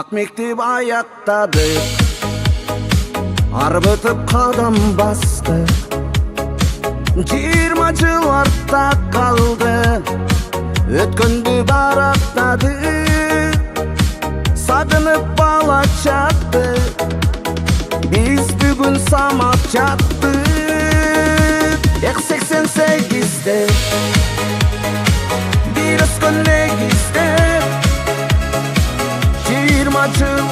Ак мектеп аяктадык, арбытып кадам бастык. 20 жыл артта калды, өткөндү барактадык. Сагынып бала чакты, биз бүгүн самап жаттык. 88'de bir өскөн негизде 20 жыл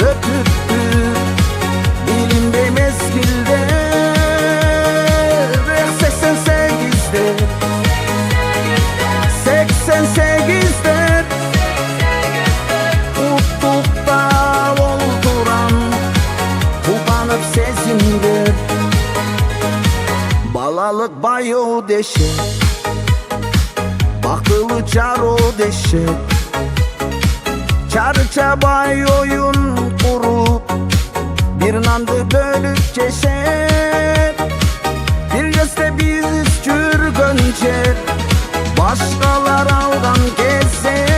өтүптү, билинбей мезгилде. 88'de 88'de Utukta olduran Kullanıp sezindir. Balalık bayo deşek, bakılı çaro deşek. Çarça bay oyun kurup bir nandı bölüp çeşek. Bir gözde biz çürgönce başkalar aldan gezek.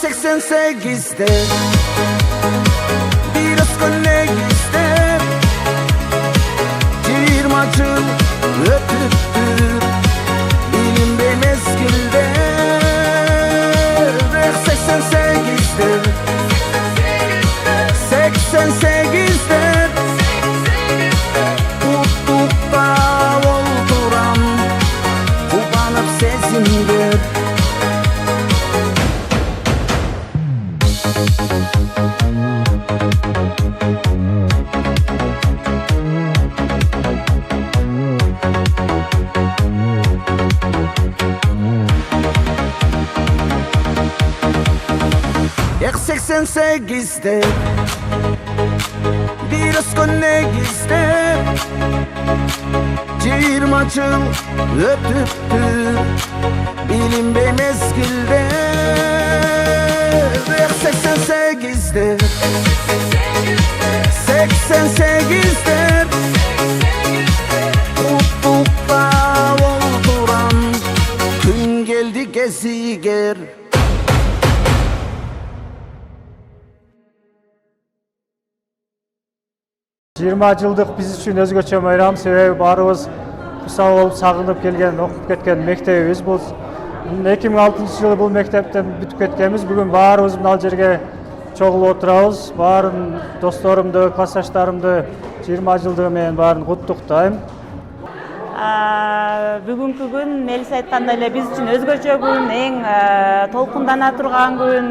88'de bir özgün negizde 20 jıl ötüptü, bilinbey mezgilde. 88'de 88'de Utukta olduran Kullanıp sezindir. Yak 88'de bir özgün negizde 20 jıl ötüptü, bilinbey mezgilde. 88'de 88'de Utukta olduran gün geldi geziger. Жыйырма жылдык биз үчүн өзгөчө майрам, себеби баарыбыз курсак болуп сагынып келген, окуп кеткен мектебибиз бул. 2006-жылы бул мектептен бүтүп кеткенбиз. Бүгүн баарыбыз мына жерге чогулуп отурабыз. Баарын досторумду, классташтарымды 20 жылдыгы менен баарын куттуктайм. Бүгүнкү күн Мелис айткандай эле биз үчүн өзгөчө күн, эң толкундана турган күн,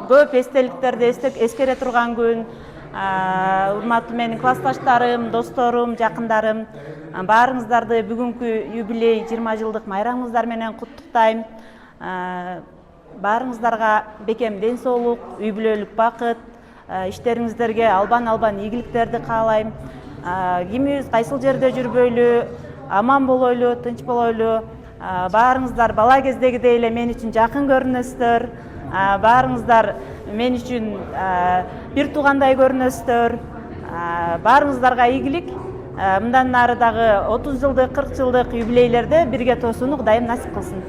көп эстеликтерди эскере турган күн. Урматтуу менин классташтарым, досторум, жакындарым, баарыңыздарды бүгүнкү юбилей 20 жылдык майрамыңыздар менен куттуктайм. Баарыңыздарга бекем ден соолук, үй бүлөлүк бакыт, иштериңиздерге албан ийгиликтерди каалайм. Кимибиз кайсыл жерде жүрбөйлү, аман болойлу, тынч болойлу. Баарыңыздар бала кездегидей эле мен үчүн жакын көрүнөсүздөр. Баарыңыздар мен үчүн бир туугандай көрүнөсүздөр. Баарыңыздарга ийгилик. Мындан ары дагы 30 жылдык, 40 жылдык юбилейлерде бирге тосууну Кудайым насип кылсын.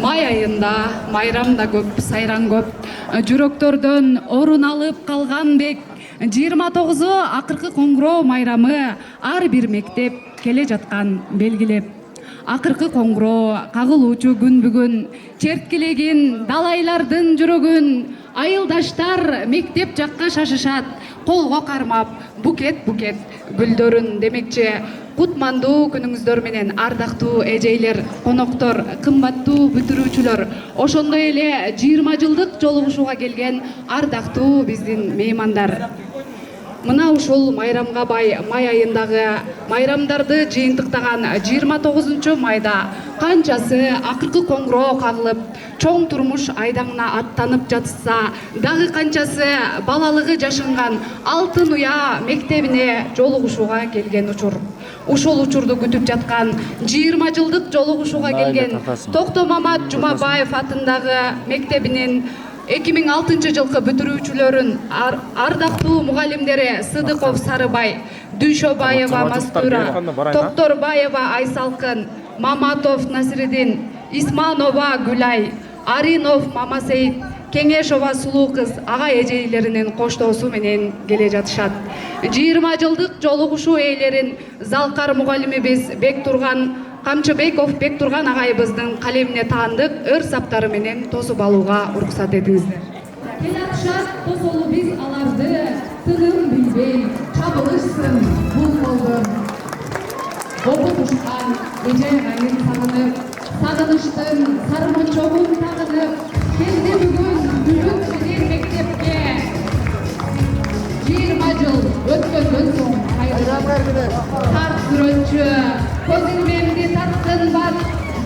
Май айында майрам да көп, сайран көп. Жүрөктөрдөн орун алып калган бек 29 акыркы коңгуроо майрамы ар бир мектеп келе жаткан белгилеп. Акыркы коңгуроо кагылуучу күн бүгүн, черткелеген далайлардын жүрөгүн, айылдаштар мектеп жакка шашышат, колго кармап букет гүлдөрүн демекчи. Кутмандуу күнүңүздөр менен ардактуу эжейлер, коноктор, кымбаттуу бүтүрүүчүлөр, ошондой эле 20 жылдык жолугушууга келген ардактуу биздин меймандар. Мына ушул майрамга бай май айындагы майрамдарды жыйынтыктаган 29 майда канчасы акыркы коңгуроо кагылып, чоң турмуш айдаңына аттанып жатышса, дагы канчасы балалыгы жашынган Алтын Уя мектебине жолугушууга келген учур. Ушул учурду күтүп жаткан 20 жылдык жолугушууга келген Токтомамат Жумабаев атындагы мектебинин 2006 жылкы бүтүрүүчүлөрүн ардактуу мугалимдери Сыдыков Сарыбай, Дүйшөбаева Мастура, Токторбаева Айсалкын, Маматов Насиридин, Исманова Гүлай, Аринов Мамасейит, Кеңешова сулуу кыз ага эжейлеринин коштоосу менен келе жатышат. 20 жылдык жолугушуу ээлерин Залкар мугалимибиз Бектурган Камчыбеков Бектурган агайыбыздын калемине таандык өр саптары менен тосуп алууга уруксат этиңиздер. Келатышат тосолу биз аларды тыным билбей чабылышсын бул колдон. Окутушкан эже агайын сагынып, сагыныштын сармончогун тагынып, келди бүгүн бүгүн менен мектепке. 20 жыл өткөндөн соң тарт сүрөтчү көз илмемди тарттын бат,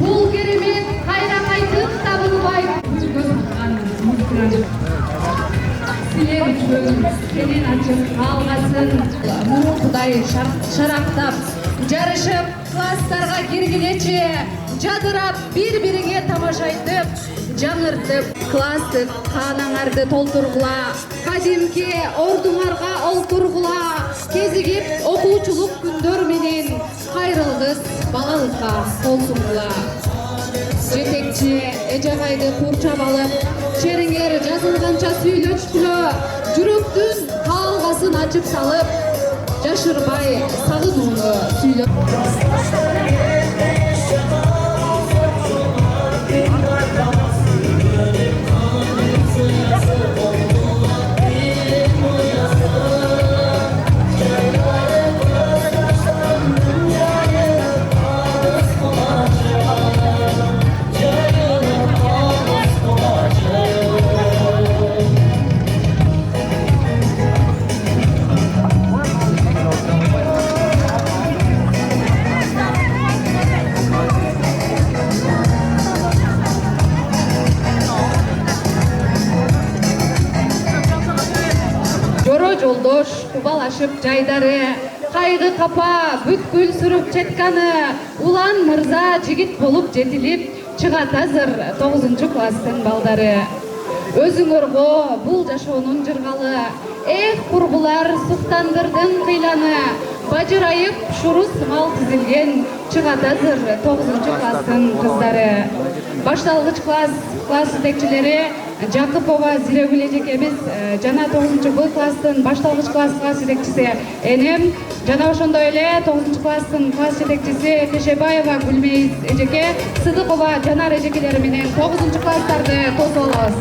бул керемет кайра кайтып табылбайт. Көз аккан силер үчүн сенен ачып калгасын. Мурун Кудай шарактап жарышып класстарга киргилечи жадырап бири-бириге тамашайтып, жаңыртып класстык каанаңарды толтургула, кадимки ордуңарга олтургула, кезигип окуучулук күндөр менен кайрылгыс балалыкка кол сунгула. Жетекчи эжагайды курчап алып, шериңер жазылганча сүйлөшкүлө, жүрөктүн каалгасын ачып салып, жашырбай сагынууну сүйлөп. Жолдош кубалашып жайдары, кайгы капа бүткүл сүрүп четканы, улан мырза жигит болуп жетилип, чыгат азыр 9 класстын балдары. Өзүңөргө бул жашоонун жыргалы, эх курбулар суктандырдың кыйланы, бажырайып шуру сымал тизилген, чыгат азыр 9 класстын кыздары. Башталгыч класс жетекчилери Жакыпова Зирегүл эжекебиз жана 9 класстын башталгыч класс жетекчиси энем, жана ошондой эле 9 класстын класс жетекчиси Кешебаева Гүлмейиз эжеке, Сыдыкова Жанар эжекелери менен 9 класстарды тосолобуз.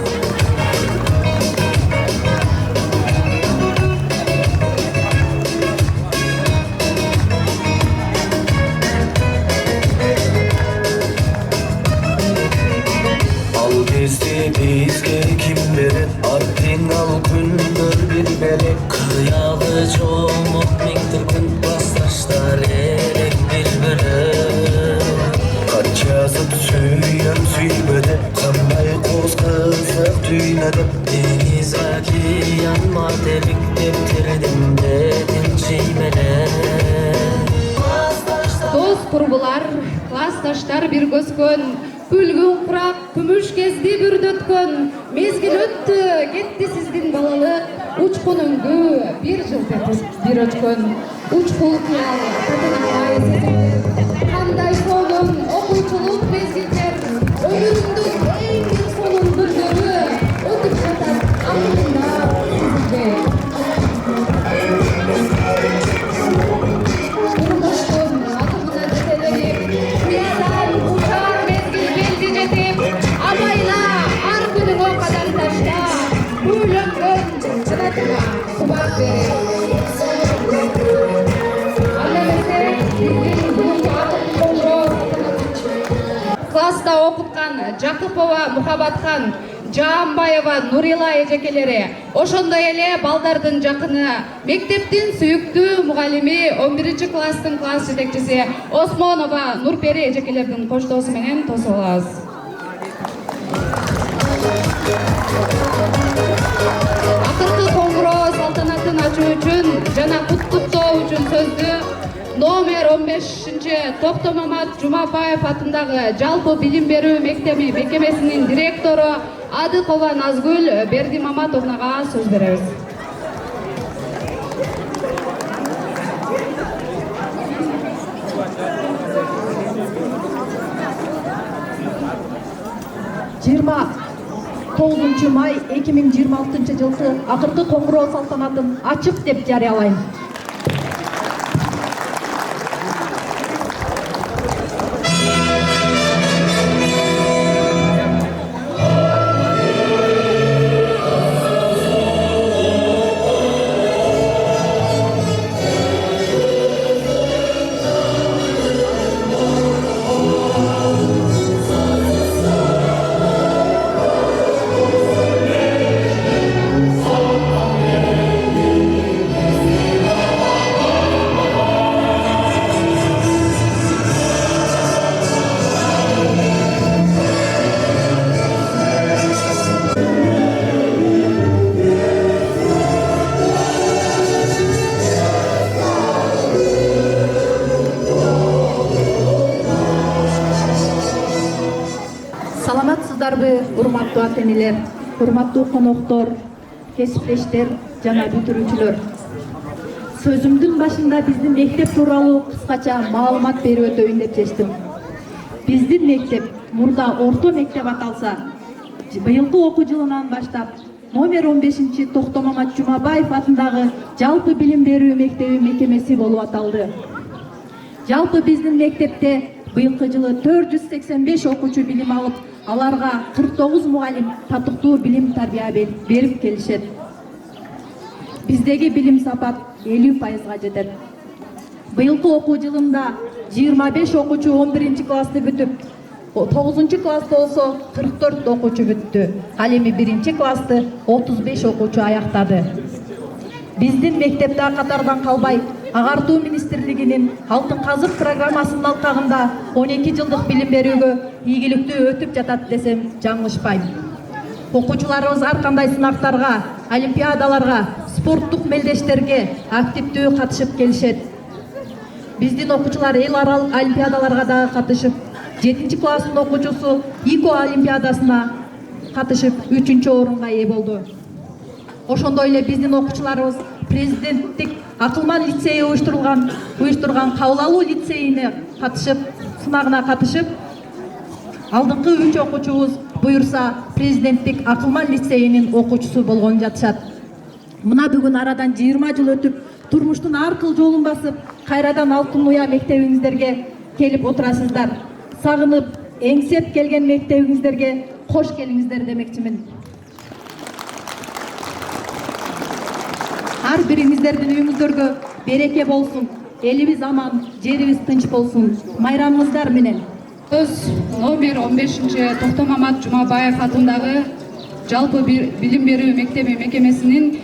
Bizge kim verir ardın al gündür bir belek kıyağı çoğumuk mingdir gün baslaşlar elek birbiri kaç yazıp süyem süybede sanmay koz kızak tüynedip deniz aki yanma delik deptirdim dedin çiymene. Dost kurbular, klasstaşlar bir gözkön, Күлгүн курак, күмүш кезди бүрдөткөн, мезгил өттү, кетти сиздин балалык, учкун өңгү, бир жыл бир өткөн, учкул кыял, татынакай сезимдер, кандай сонун, окуучулук мезгилдер, өмүрүмдүн эң бир сонун күндөрү өтүп жатат, алдымда сизге. Курдоштун атымына жетеленип, кыядан учар абайла ар күнүңө кадар ташта, үйлөнгөн чынатыма кубак берет. Класста окуткан Жакыпова Мухабатхан, Жаамбаева Нурила эжекелери, ошондой эле балдардын жакыны, мектептин сүйүктүү мугалими 11 класстын класс жетекчиси Осмонова Нурпери эжекелердин коштоосу менен тосолобуз. Акыркы коңгуроо салтанатын ачуу үчүн жана куттуктоо үчүн сөздү номер 15-чи Токтомамат Жумабаев атындагы жалпы билим берүү мектеби мекемесинин директору Адыкова Назгүл Бердимаматовнага сөз беребиз. 29 май 2026 жылкы акыркы коңгуроо салтанатын ачык деп жарыялайм. Саламатсыздарбы, урматтуу ата-энелер, урматтуу коноктор, кесиптештер жана бүтүрүүчүлөр. Сөзүмдүн башында биздин мектеп тууралуу кыскача маалымат берип өтөйүн деп чечтим. Биздин мектеп мурда орто мектеп аталса, быйылкы окуу жылынан баштап номер 15 Токтомамат Жумабаев атындагы жалпы билим берүү мектеби мекемеси болуп аталды. Жалпы биздин мектепте быйылкы жылы 485 окуучу билим алып, аларга 49 мугалим татыктуу билим тарбия берип келишет. Биздеги билим сапат 50%га жетет. Быйылкы окуу жылында 25 окуучу 11 классты бүтүп, 9 класста болсо 44 окуучу бүттү. Ал эми 1 классты 35 окуучу аяктады. Биздин мектепте катардан калбай, Агартуу министрлигинин Алтын казык программасынын алкагында 12 жылдык билим берүүгө ийгиликтүү өтүп жатат десем жаңылышпайм. Окуучуларыбыз ар кандай сынактарга, олимпиадаларга, спорттук мелдештерге активдүү катышып келишет. Биздин окуучулар эл аралык олимпиадаларга дагы катышып, 7 класстын окуучусу ИКО олимпиадасына катышып 3-орунга ээ болду. Ошондой эле биздин окуучуларыбыз президенттик Акылман лицейи уюштурган кабыл алуу лицейине катышып, сынагына катышып, алдыңкы 3 окуучубуз буюрса президенттик Акылман лицейинин окуучусу болгон жатышат. Мына бүгүн арадан 20 жыл өтүп, турмуштун ар кыл жолун басып, кайрадан Алтын Уя мектебиңиздерге келип отурасыздар. Сагынып, эңсеп келген мектебиңиздерге кош келиңиздер демекчимин. Ар бириңиздердин үйүңүздөргө береке болсун, элибиз аман, жерибиз тынч болсун. Майрамыңыздар менен. Сөз номер 15 Токтомамат Жумабаев атындагы жалпы билим берүү мектеби мекемесинин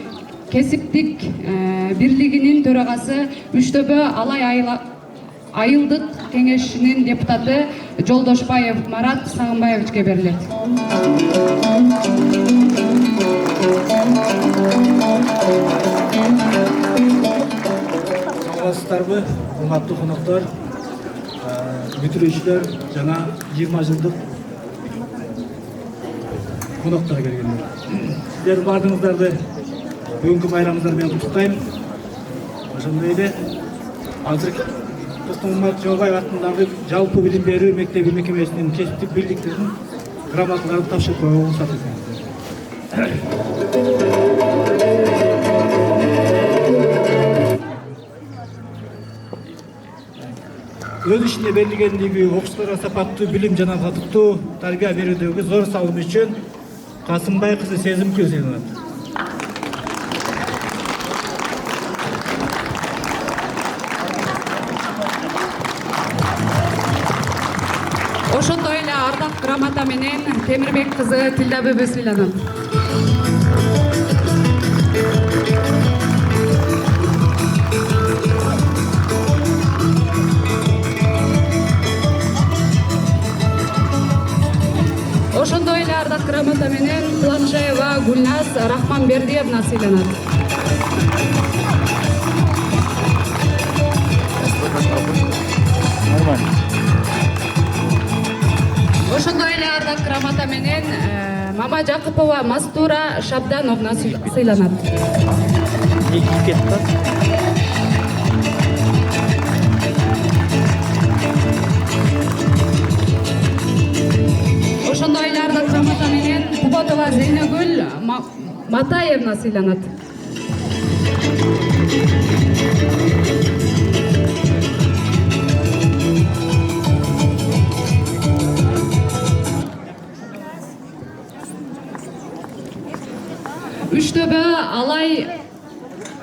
кесиптик бирлигинин төрагасы Үчтөбө Алай айылдык кеңешинин депутаты Жолдошбаев Марат Сагынбаевичке берилет. Саламатсыздарбы, урматтуу коноктор, бүтүрүүчүлөр жана 20 жылдык коноктор келгендер. Сиздердин баардыгыңыздарды бүгүнкү майрамыңыздар менен куттуктайм. Ошондой эле азыр Токтомамат Жумабаев атындагы жалпы билим берүү мектеби мекемесинин кесиптик бирликтеринин грамоталарын тапшырып коюуга уруксат этиңиздер. Өз ишине берилгендиги окуучуларга сапаттуу билим жана татыктуу тарбия берүүдөгү зор салым үчүн Касымбай кызы Сезимкүл сыйланат. Ошондой эле ардак грамота менен Темирбек кызы Тилда Бөбө сыйланат. Ошондой эле ардак грамота менен Планшаева Гүлназ Рахманбердиевна сыйланат. Ошондой эле ардак грамота менен Мама Жакыпова Мастура Шабдановна сыйланат. Ошондой эле ардак грамота Нурботова Зейнегүл Матаевна сыйланат. Үчтөбө Алай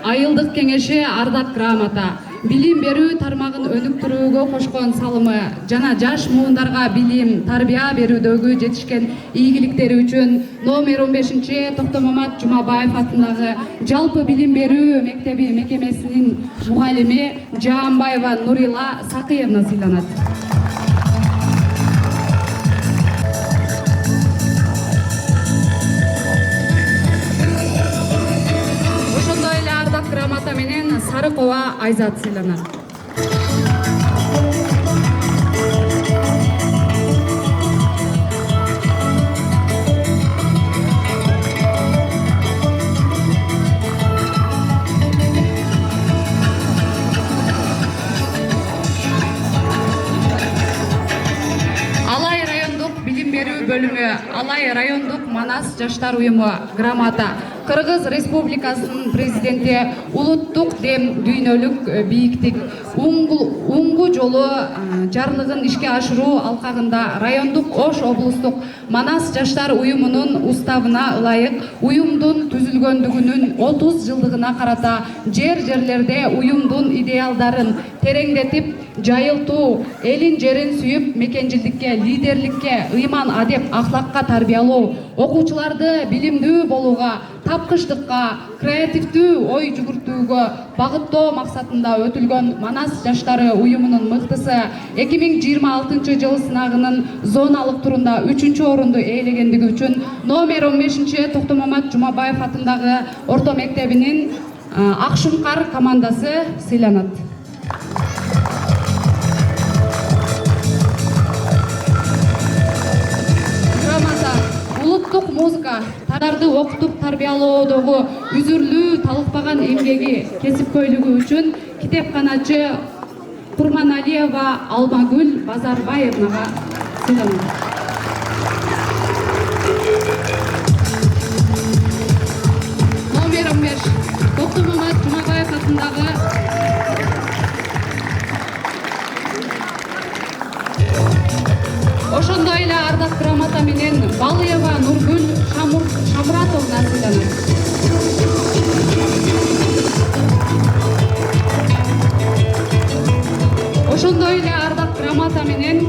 айылдык кеңеши ардак грамота, билим берүү тармагын өнүктүрүүгө кошкон салымы жана жаш муундарга билим, тарбия берүүдөгү жетишкен ийгиликтери үчүн номер 15 Токтомамат Жумабаев атындагы жалпы билим берүү мектеби мекемесинин мугалими Жаамбаева Нурила Сакыевна сыйланат. Грамота менен Сарыкова Айзат сыйланат. Алай райондук билим берүү бөлүмү, Алай райондук Манас жаштар уюму грамота, Кыргыз Республикасынын президенти улуттук дем дүйнөлүк бийиктик уңгу жолу жарлыгын ишке ашыруу алкагында райондук Ош облустук Манас жаштар уюмунун уставына ылайык уюмдун түзүлгөндүгүнүн 30 жылдыгына карата жерлерде уюмдун идеалдарын тереңдетип жайылтуу, элин жерин сүйүп мекенчилдикке, лидерликке, ыйман адеп, ахлакка тарбиялоо, окуучуларды билимдүү болууга, тапкычтыкка, креативдүү ой жүгүртүүгө багыттоо максатында өтүлгөн Манас жаштары уюмунун мыктысы 2026 жыл сынагынын зоналык турунда 3-орунду ээлегендиги үчүн номер 15 Токтомамат Жумабаев атындагы орто мектебинин Акшумкар командасы сыйланат. Улуттук музыка тарарды окутуп тарбиялоодогу үзүрлүү талыкпаган эмгеги, кесипкөйлүгү үчүн китепканачы Курманалиева Алмагүл Базарбаевнага сыйланат. Номер 15 Токтомамат Жумабаев атындагы ошондой эле ардак грамота менен Балыева Нургүл Шамратовна сыйланат. Ошондой эле ардак грамота менен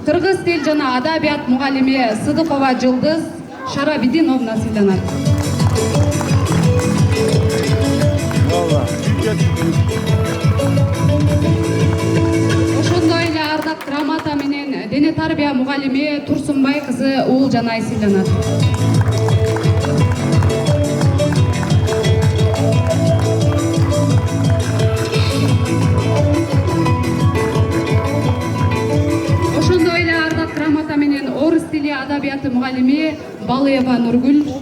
Кыргыз тил жана адабият мугалими Сыдыкова Жылдыз Шарабидиновна сыйланат. Грамота менен дене тарбия мугалими Турсунбай кызы Уулжанай сыйланат. Ошондой эле ардак грамота менен орус тили адабияты мугалими Балыева Нургүл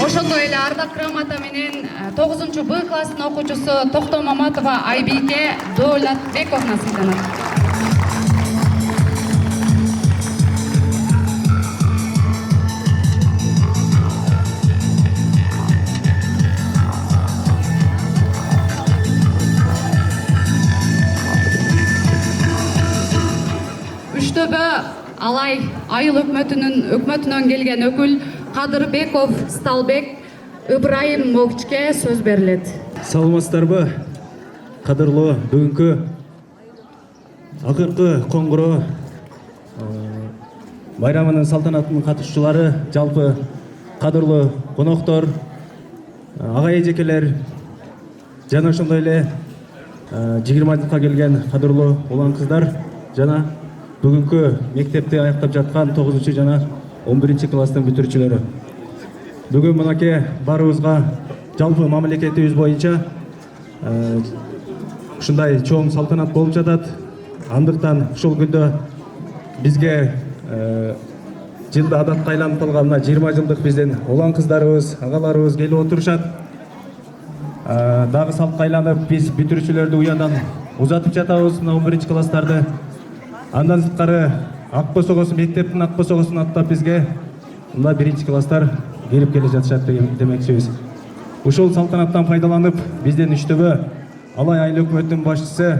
ошондой эле ардак грамота менен 9-Б класстын окуучусу Токтомаматова Айбике Доолатбековна сыйланат. Үчтөбө Алай айыл өкмөтүнөн келген өкүл Кадырбеков Сталбек Ыбрайымовичке сөз берилет. Саламатсыздарбы, кадырлуу бүгүнкү акыркы коңгуроо байрамынын салтанатынын катышуучулары, жалпы кадырлуу коноктор, ага эжекелер жана ошондой эле 20-ка келген кадырлуу улан кыздар жана бүгүнкү мектепти аяктап жаткан 9 жана 11 класстын бүтүрүүчүлөрү. Бүгүн мынакей баарыбызга жалпы мамлекетибиз боюнча ушундай чоң салтанат болуп жатат. Андыктан ушул күндө бизге жылда адатка айланып калган мына 20 жылдык биздин улан кыздарыбыз, агаларыбыз келип отурушат. Дагы салтка айланып биз бүтүрүүчүлөрдү уядан узатып жатабыз мына 11 класстарды. Андан сырткары ак босогосу мектептин ак босогосун аттап бизге мына 1 класстар келип келе жатышат демекчибиз. Ушул салтанаттан пайдаланып биздин үчтөгө Алай айыл өкмөтүнүн башчысы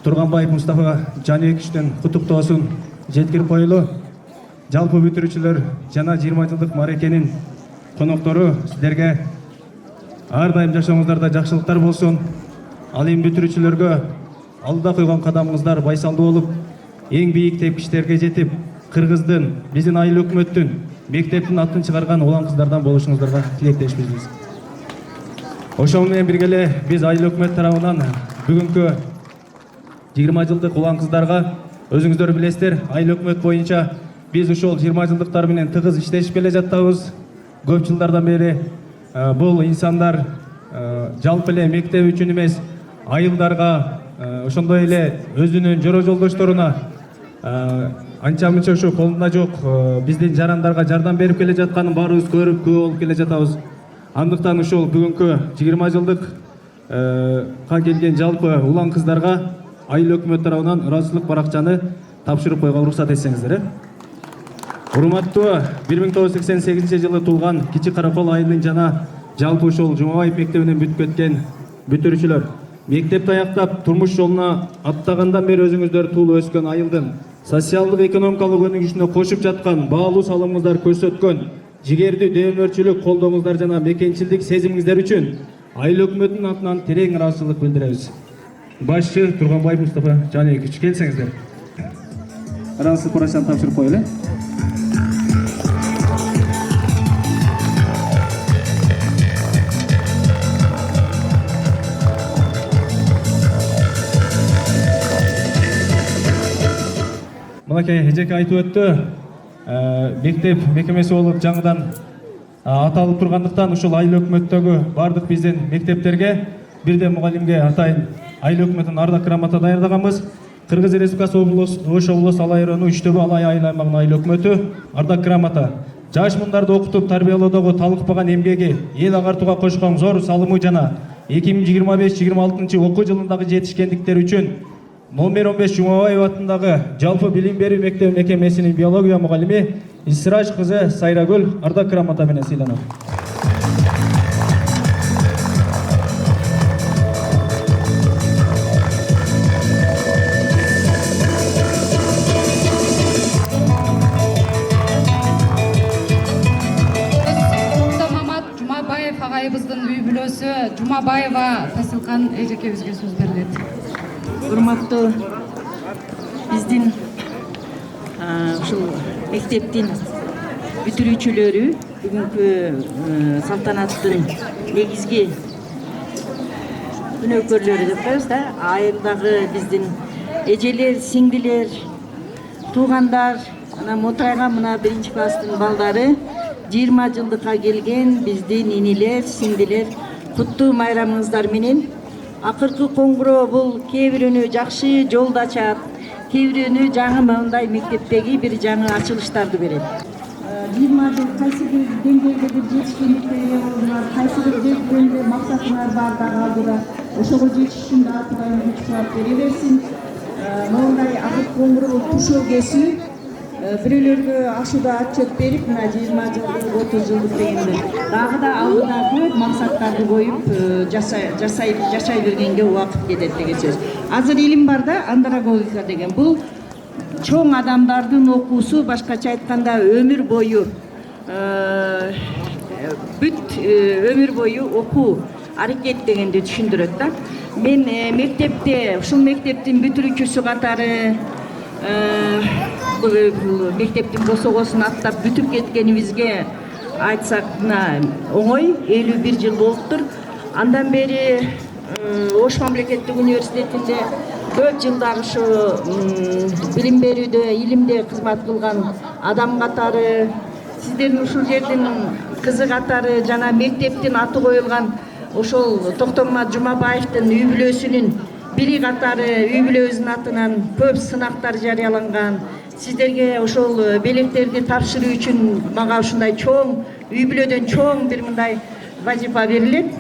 Турганбаев Мустафа Жанекичтин куттуктоосун жеткирип коелу. Жалпы бүтүрүүчүлөр жана 20 жылдык марекенин коноктору сиздерге ар дайым жашооңуздарда жакшылыктар болсун. Ал эми бүтүрүүчүлөргө алдыда койгон кадамыңыздар байсалдуу болуп, эң бийик тепкичтерге жетип, Кыргыздын, биздин айыл өкмөттүн, мектептин атын чыгарган улан кыздардан болушуңуздарга тилектешпиз. Ошол менен бирге эле биз айыл өкмөт тарабынан бүгүнкү 20 жылдык улан кыздарга өзүңүздөр билесиздер, айыл өкмөт боюнча биз ушул 20 жылдыктар менен тыгыз иштешип келе жатабыз. Көп жылдардан бери бул инсандар жалпы эле мектеп үчүн эмес, айылдарга, ошондой эле өзүнүн жора жолдошторуна анча мынча ушу колунда жок биздин жарандарга жардам берип келе жатканын баарыбыз көрүп, күбө болуп келе жатабыз. Андыктан ушул бүгүнкү 20 жылдыкка келген жалпы улан кыздарга айыл өкмөт тарабынан ыраазычылык баракчаны тапшырып койгонго уруксат этсеңиздер. Урматтуу 1988 жылы туулган Кичи Каракол айылынын жана жалпы ушул Жумабаев мектебинен бүтүп кеткен бүтүрүүчүлөр, мектепти аяктап турмуш жолуна аттагандан бери өзүңүздөр туулуп өскөн айылдын социалдык экономикалык өнүгүшүнө кошуп жаткан баалуу салымыңыздар көрсөткөн жигердүү дөөнөрчүлүк колдооңуздар жана мекенчилдик сезимиңиздер үчүн айыл өкмөтүнүн атынан терең ыраазычылык билдиребиз. Башчы Турганбаев Мустафа Жанекич, келсеңиздер. Ыраазычылык баракчаны тапшырып коелу. Мынакей эжеке айтып өттү. Мектеп мекемеси болуп жаңыдан аталып тургандыктан ушул айыл өкмөттөгү бардык биздин мектептерге бирден мугалимге атайын айыл өкмөтүнүн ардак грамота даярдаганбыз. Кыргыз Республикасы Ош облусу Алай району Үчтөбө Алай айыл аймагынын айыл өкмөтү ардак грамота. Жаш мундарды окутуп тарбиялоодогу талыкпаган эмгеги, эл агартууга кошкон зор салымы жана 2025-26 окуу жылындагы жетишкендиктери үчүн номер 15 Жумабаев атындагы жалпы билим берүү мектеби мекемесинин биология мугалими Исраж кызы Сайрагүл ардак грамота менен сыйланат. Жумабаев агайыбыздын үй бүлөсү Жумабаева Тасылкан эжекебизге сөз берилет. Урматтуу биздин ушул мектептин бүтүрүүчүлөрү бүгүнкү салтанаттын негизги күнөөкөрлөрү деп коебуз да. Айылдагы биздин эжелер, сиңдилер, туугандар, анан Мотайга мына 1 класстын балдары 20 жылдыкка келген биздин инилер, сиңдилер, куттуу майрамыңыздар менен. Акыркы коңгуроо бул кээ бирөөнү жакшы жолду ачат, кээ бирөөнү жаңы мындай мектептеги бир жаңы ачылыштарды берет. 20 жыл кайсы бир деңгээлде бир жетишкендикке ээ болдуңар, кайсы бир белгиленген максатыңар бар дагы алдыда. Ошого жетиш үчүн да Кудайым күч кубат бере берсин. Мондай акыркы коңгуроо тушоо кесүү бирөөлөргө ашууда отчет берип, мына 20 жылдык, 30 жылдык дегенде дагы да алдыда көп максаттарды коюп жашай бергенге убакыт кетет деген сөз. Азыр илим бар да, андрогогика деген. Бул чоң адамдардын окуусу, башкача айтканда өмүр бою өмүр бою окуу аракет дегенди түшүндүрөт да. Мен мектепте, ушул мектептин бүтүрүүчүсү катары мектептин босогосун аттап бүтүп кеткенибизге айтсак мына оңой 51 жыл болуптур. Андан бери Ош мамлекеттик университетинде көп жылдар ушу билим берүүдө, илимде кызмат кылган адам катары, сиздердин ушул жердин кызы катары жана мектептин аты коюлган ошол Токтомат Жумабаевдин үй бүлөсүнүн бири катары үй бүлөбүздүн атынан көп сынактар жарыяланган. сиздерге ошол белектерди тапшыруу үчүн мага ушундай чоң үй бүлөдөн чоң бир мындай вазифа берилет.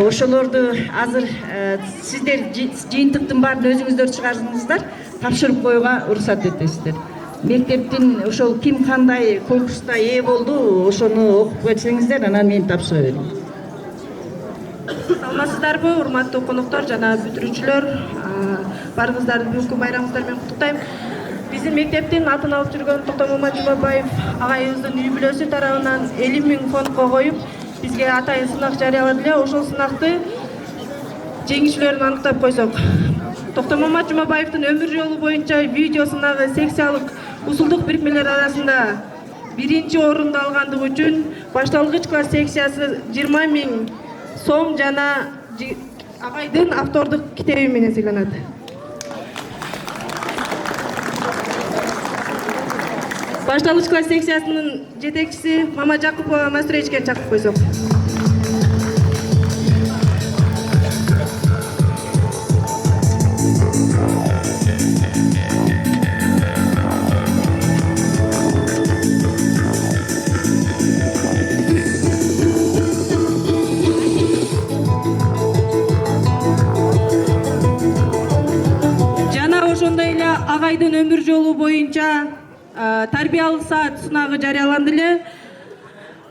Ошолорду азыр сиздер жыйынтыктын баарын өзүңүздөр чыгардыңыздар, тапшырып коюуга уруксат этесиздер. Мектептин ошол ким кандай конкурста ээ болду, ошону окуп берсеңиздер, анан мен тапшыра берем. Саламатсыздарбы, урматтуу коноктор жана бүтүрүүчүлөр, баарыңыздарды бүгүнкү байрамыңыздар менен куттуктайм. Биздин мектептин атын алып жүргөн Токтомамат Жумабаев агайыбыздын үй бүлөсү тарабынан 50 000 фондко коюп, бизге атайын сынак жарыялады эле. Ошол сынакты жеңүүчүлөрүн аныктап койсок, Токтомамат Жумабаевдин өмүр жолу боюнча видео сынагы секциялык усулдук бирикмелер арасында 1-орунду алгандыгы үчүн башталгыч класс секциясы 20 000 сом жана агайдын автордук китеби менен сыйланат. Башталгыч класс секциясынын жетекчиси Мама Жакупова Мастречке чакырып койсок. Жана ошондой эле агайдын өмүр жолу боюнча тарбиялык саат сынагы жарыяланды эле.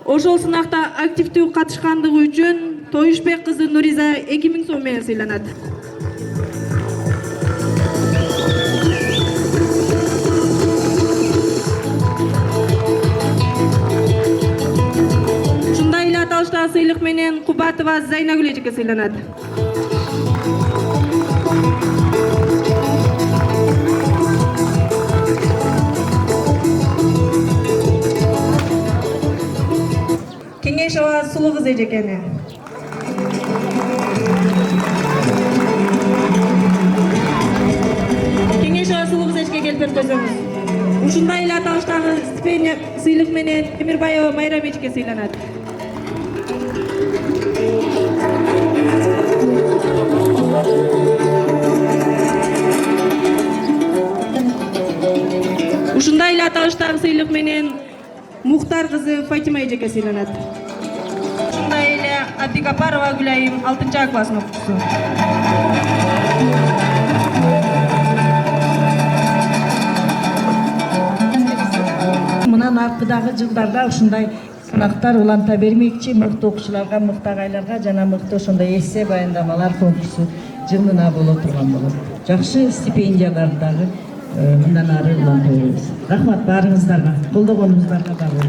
Ошол сынакта активдүү катышкандыгы үчүн Тоюшбек кызы Нуриза 2000 сом менен сыйланат. Ушундай эле аталыштагы сыйлык менен Кубатова Зайнагүл эжеке сыйланат. Кеңешова Сулуу кыз эжекени. Кеңешова Сулуу кыз эжеке келип койсоңуз. Ушундай эле аталыштагы стипендия сыйлык менен Темирбаева Майрам эжеке сыйланат. Ушундай эле аталыштагы сыйлык менен Мухтар кызы Фатима эжеке сыйланат. Ушундай эле Абдикапарова Гүлайым 6-класстын окуучусу. Мындан аркыдагы жылдарда ушундай сынактар уланта бермекчи, мыкты окуучуларга, мыкты агайларга жана мыкты ошондой эссе баяндамалар конкурсу жылына боло турган болот. Жакшы стипендияларды дагы мындан ары уланта беребиз. Рахмат баарыңыздарга, колдогонуңуздарга дагы.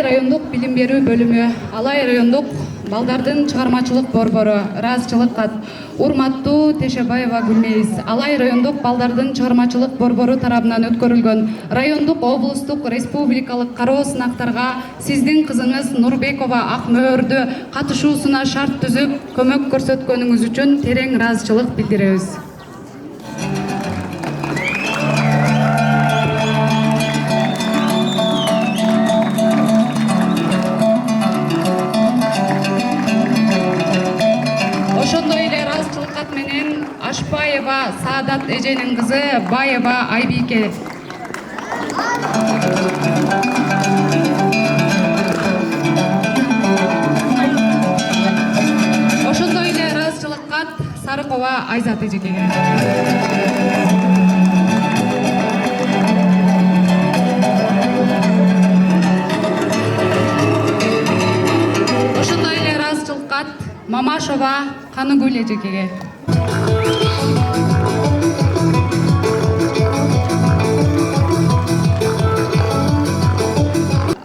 Райондук билим берүү бөлүмү, Алай райондук балдардын чыгармачылык борбору, ыраазычылык кат. Урматтуу Тешебаева Гүлмейиз, Алай райондук балдардын чыгармачылык борбору тарабынан өткөрүлгөн райондук, облустук, республикалык кароо сынактарга сиздин кызыңыз Нурбекова Акмөөрдү катышуусуна шарт түзүп, көмөк көрсөткөнүңүз үчүн терең ыраазычылык билдиребиз. Ашпаева Саадат эженин кызы Баева Айбике. Ошондой эле ыраазычылык кат Сарыкова Айзат эжекеге. Ошондой эле ыраазычылык кат Мамашова Каныгүл эжекеге.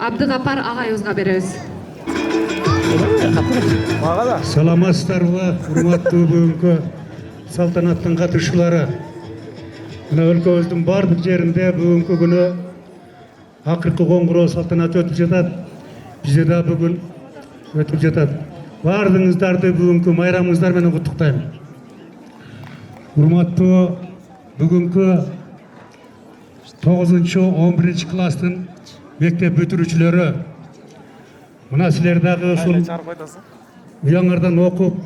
Абдыгапар агайыбызга беребиз. Саламатсыздарбы, урматтуу бүгүнкү салтанаттын катышуулары. Мына өлкөбүздүн бардык жеринде бүгүнкү күнү акыркы коңгуроо салтанаты өтүп жатат. Бизде да бүгүн өтүп жатат. Бардыгыңыздарды бүгүнкү майрамыңыздар менен куттуктайм. Урматтуу бүгүнкү 9-11 класстын мектеп бүтүрүүчүлөрү, мына силер дагы ушул уяңардан окуп,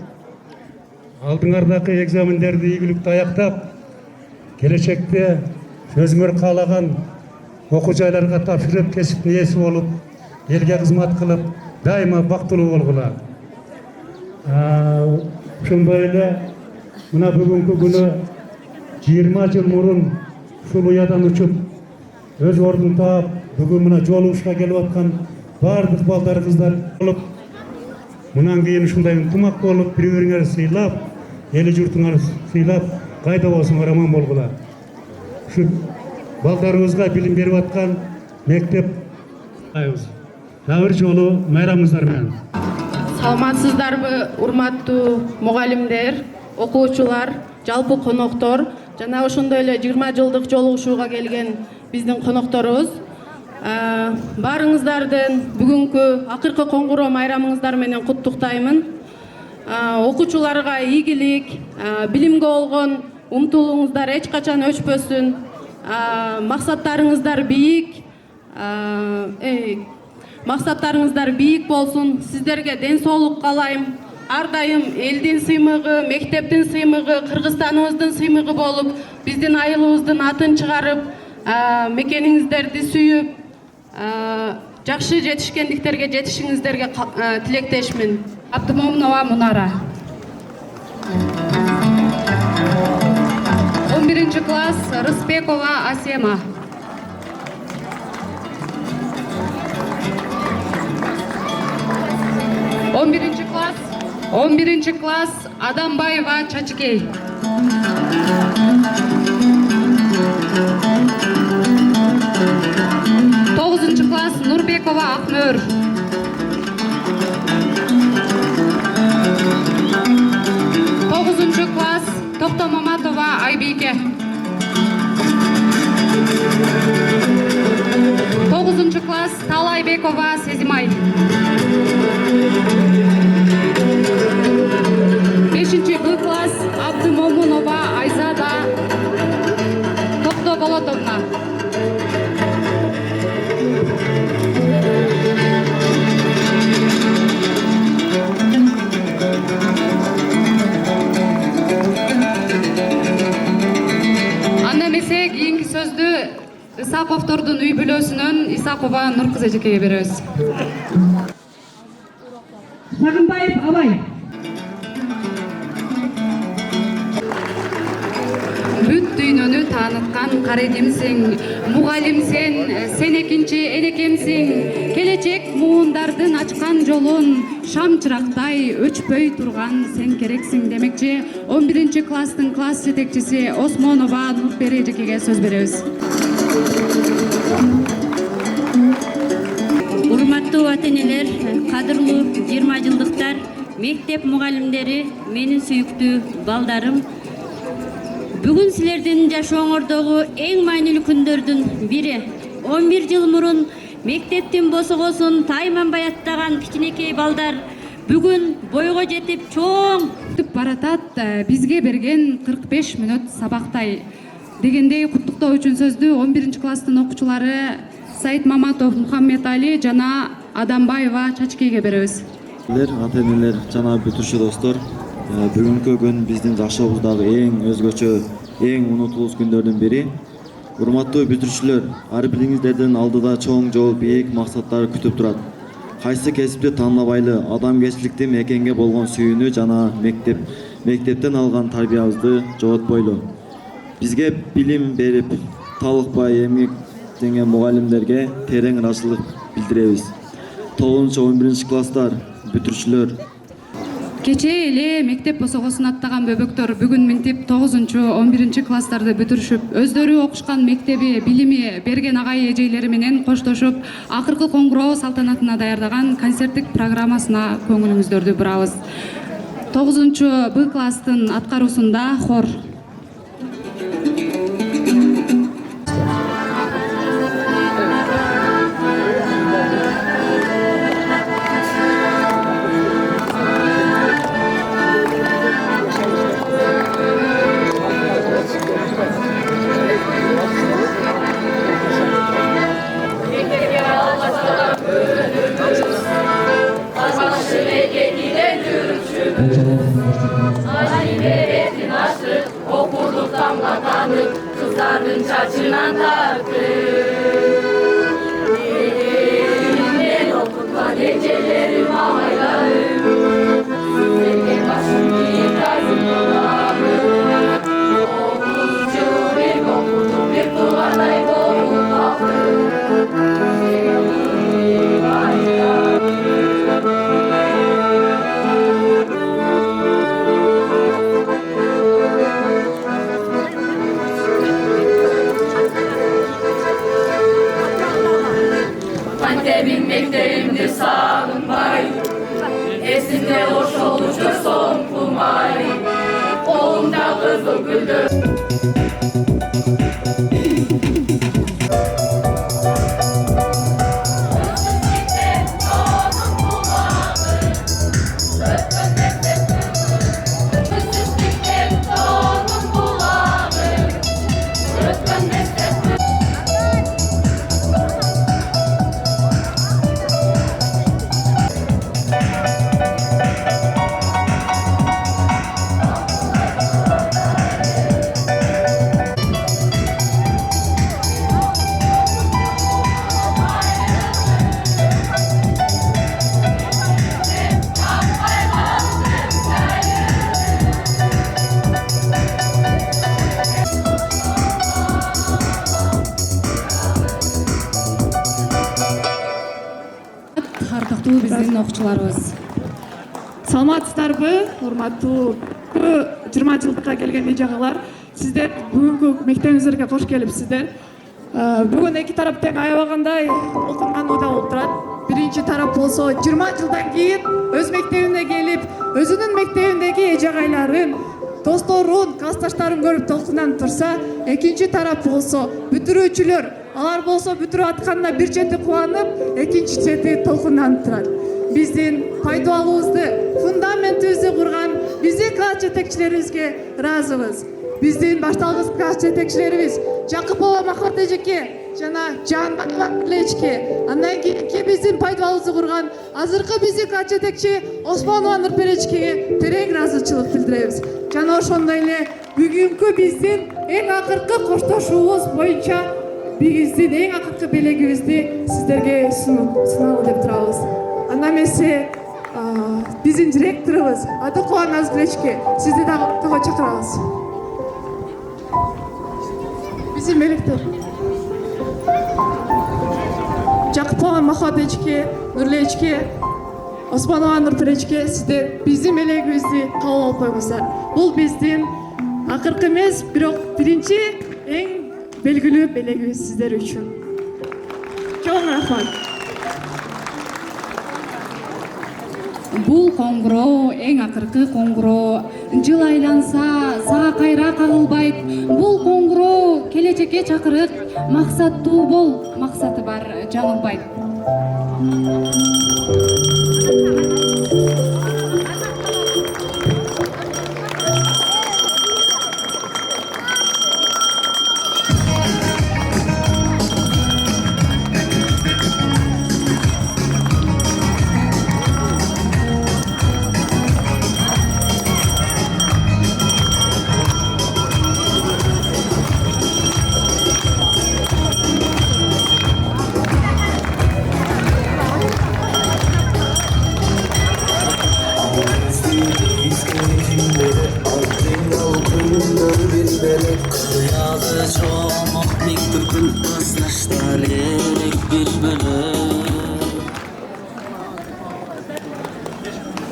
алдыңардагы экзамендерди ийгиликтүү аяктап, келечекте өзүңөр каалаган окуу жайларга тапшырып кесиптин ээси болуп, элге кызмат кылып, дайыма бактылуу болгула. Ошондой эле мына бүгүнкү күнү 20 жыл мурун ушул уядан учуп, өз ордун таап, бүгүн мына жолугушка келип аткан бардык балдар, кыздар болуп, мындан кийин ушундай ынтымак болуп, бири-бириңерди сыйлап, эли журтуңарды сыйлап, кайда болсоңор аман болгула. Ушу балдарыбызга билим берип аткан мектеп дагы бир жолу майрамыңыздар менен. Саламатсыздарбы, урматтуу мугалимдер, окуучулар, жалпы коноктор жана ошондой эле 20 жылдык жолугушууга келген биздин конокторубуз. Баарыңыздардын бүгүнкү акыркы коңгуроо майрамыңыздар менен куттуктаймын. Окуучуларга ийгилик, билимге болгон умтулууңуздар эч качан өчпөсүн. Максаттарыңыздар бийик болсун. Сиздерге ден соолук каалайм. Ар дайым элдин сыймыгы, мектептин сыймыгы, Кыргызстаныбыздын сыймыгы болуп, биздин айылыбыздын атын чыгарып, мекениңиздерди сүйүп, жакшы жетишкендиктерге жетишиңиздерге тилектешмин. Абдымомунова Мунара. 11 класс, Рыспекова Асема. 11 класс, Адамбаева Чачкей. 9 класс, Нурбекова Акмөр. 9 класс, Токтомаматова Айбике. 9 класс, Талайбекова Сезимай. 5 Б класс, Абдымомунова Айзада Токтоболотовна. Анда эмесе кийинки сөздү Исаковтордун үй бүлөсүнөн Исакова Нуркыз эжекеге беребиз. Сагынбаев Абай. Бүт дүйнөнү тааныткан каредимсиң, мугалимсен, сен экинчи энекемсиң. Келечек муундардын ачкан жолун, шам чырактай өчпөй турган сен керексиң демекчи 11 класстын класс жетекчиси Осмонова Нурпери эжекеге сөз беребиз. Урматтуу ата-энелер, кадырлуу 20 жылдыктар, мектеп мугалимдери, менин сүйүктүү балдарым. Бүгүн силердин жашооңордогу эң маанилүү күндөрдүн бири. 11 жыл мурун мектептин босогосун тайманбай аттаган кичинекей балдар бүгүн бойго жетип чоң баратат, бизге берген 45 мүнөт сабактай дегендей куттуктоо үчүн сөздү 11 класстын окуучулары Саид Маматов, Мухаммед Али жана Адамбаева Чачкейге беребиз. Ата-энелер жана бүтүрчү достор, бүгүнкү күн биздин жашообуздагы эң өзгөчө, эң унутулуус күндөрдүн бири. Урматтуу бүтүрчүлөр, ар бириңиздердин алдыда чоң жол, бийик максаттар күтүп турат. Кайсы кесипти танлабайлы, адамгерчиликти, мекенге болгон сүйүүнү жана мектептен алган тарбиябызды жоготпойлу. Бизге билим берип, талыкпай эмгектенген мугалимдерге терең ыраазычылык билдиребиз. 9-11 класстар, бүтүрчүлөр. Кече эле мектеп босогосун аттаган бөбөктөр бүгүн минтип 9-11 класстарды бүтүрүшүп, өздөрү окушкан мектеби, билими берген агай эжейлери менен коштошуп, акыркы коңгуроо салтанатына даярдаган концерттик программасына көңүлүңүздөрдү бурабыз. 9 Б класстын аткаруусунда хор. Ali veretin açtık, okurduk damla tanık. çaçından takır. Ben okutma gecelerim ağlaylarım. Sizlerge başım giyip razım dolarım. Okutçu bir okudum bir tuğanay doğru kaldım. Antep'in mekteğimde sağınmay, esimde hoş oluşur son kumay, kolumda kızıl güldür. Ардактуу биздин окуучуларыбыз, саламатсыздарбы? Урматтуу 20 жылдыкка келген эже агалар, сиздер бүгүнкү мектебиңиздерге кош келипсиздер. Бүгүн эки тарап тең аябагандай окунган да болуп турат. Биринчи тарап болсо 20 жылдан кийин өз мектебине келип, өзүнүн мектебиндеги эже агайларын, досторун, классташтарын көрүп толкундан турса, экинчи тарап болсо бүтүрүүчүлөр, алар болсо бүтүрүп атканда бир чети кубанып, экинчи чети толкундан турат. Биздин пайдалуубузду, фундаментибизди курган биздин класс жетекчилерибизге ыраазыбыз. Биздин башталгыч класс жетекчилерибиз Жакыпова Махмат эжеке жана Жанбаева эжеке, андан кийинки биздин пайдалуубузду курган азыркы биздин класс жетекчи Осмонова Нурпер эжекеге терең ыраазычылык билдиребиз. Жана ошондой эле бүгүнкү биздин эң акыркы коштошуубуз боюнча биздин эң акыркы белегибизди сиздерге суналы деп турабыз. Андан эмесе биздин директорубуз Адыкова Назгүл эжеке, сизди дагы того чакырабыз. Биздин мелектер Жакыпова Махмат эжеке, Нурле эжеке, Осмонова Нурпер эжеке, сиздер биздин мелегибизди кабыл алып койгуңуздар. Бул биздин акыркы эмес, бирок биринчи эң белгилүү белегибиз сиздер үчүн. Чоң рахмат. Бул коңгуроо эң акыркы коңгуроо. Жыл айланса сага кайра кагылбайт. Бул коңгуроо келечекке чакырык. Максаттуу бол, максаты бар жаңылбайт.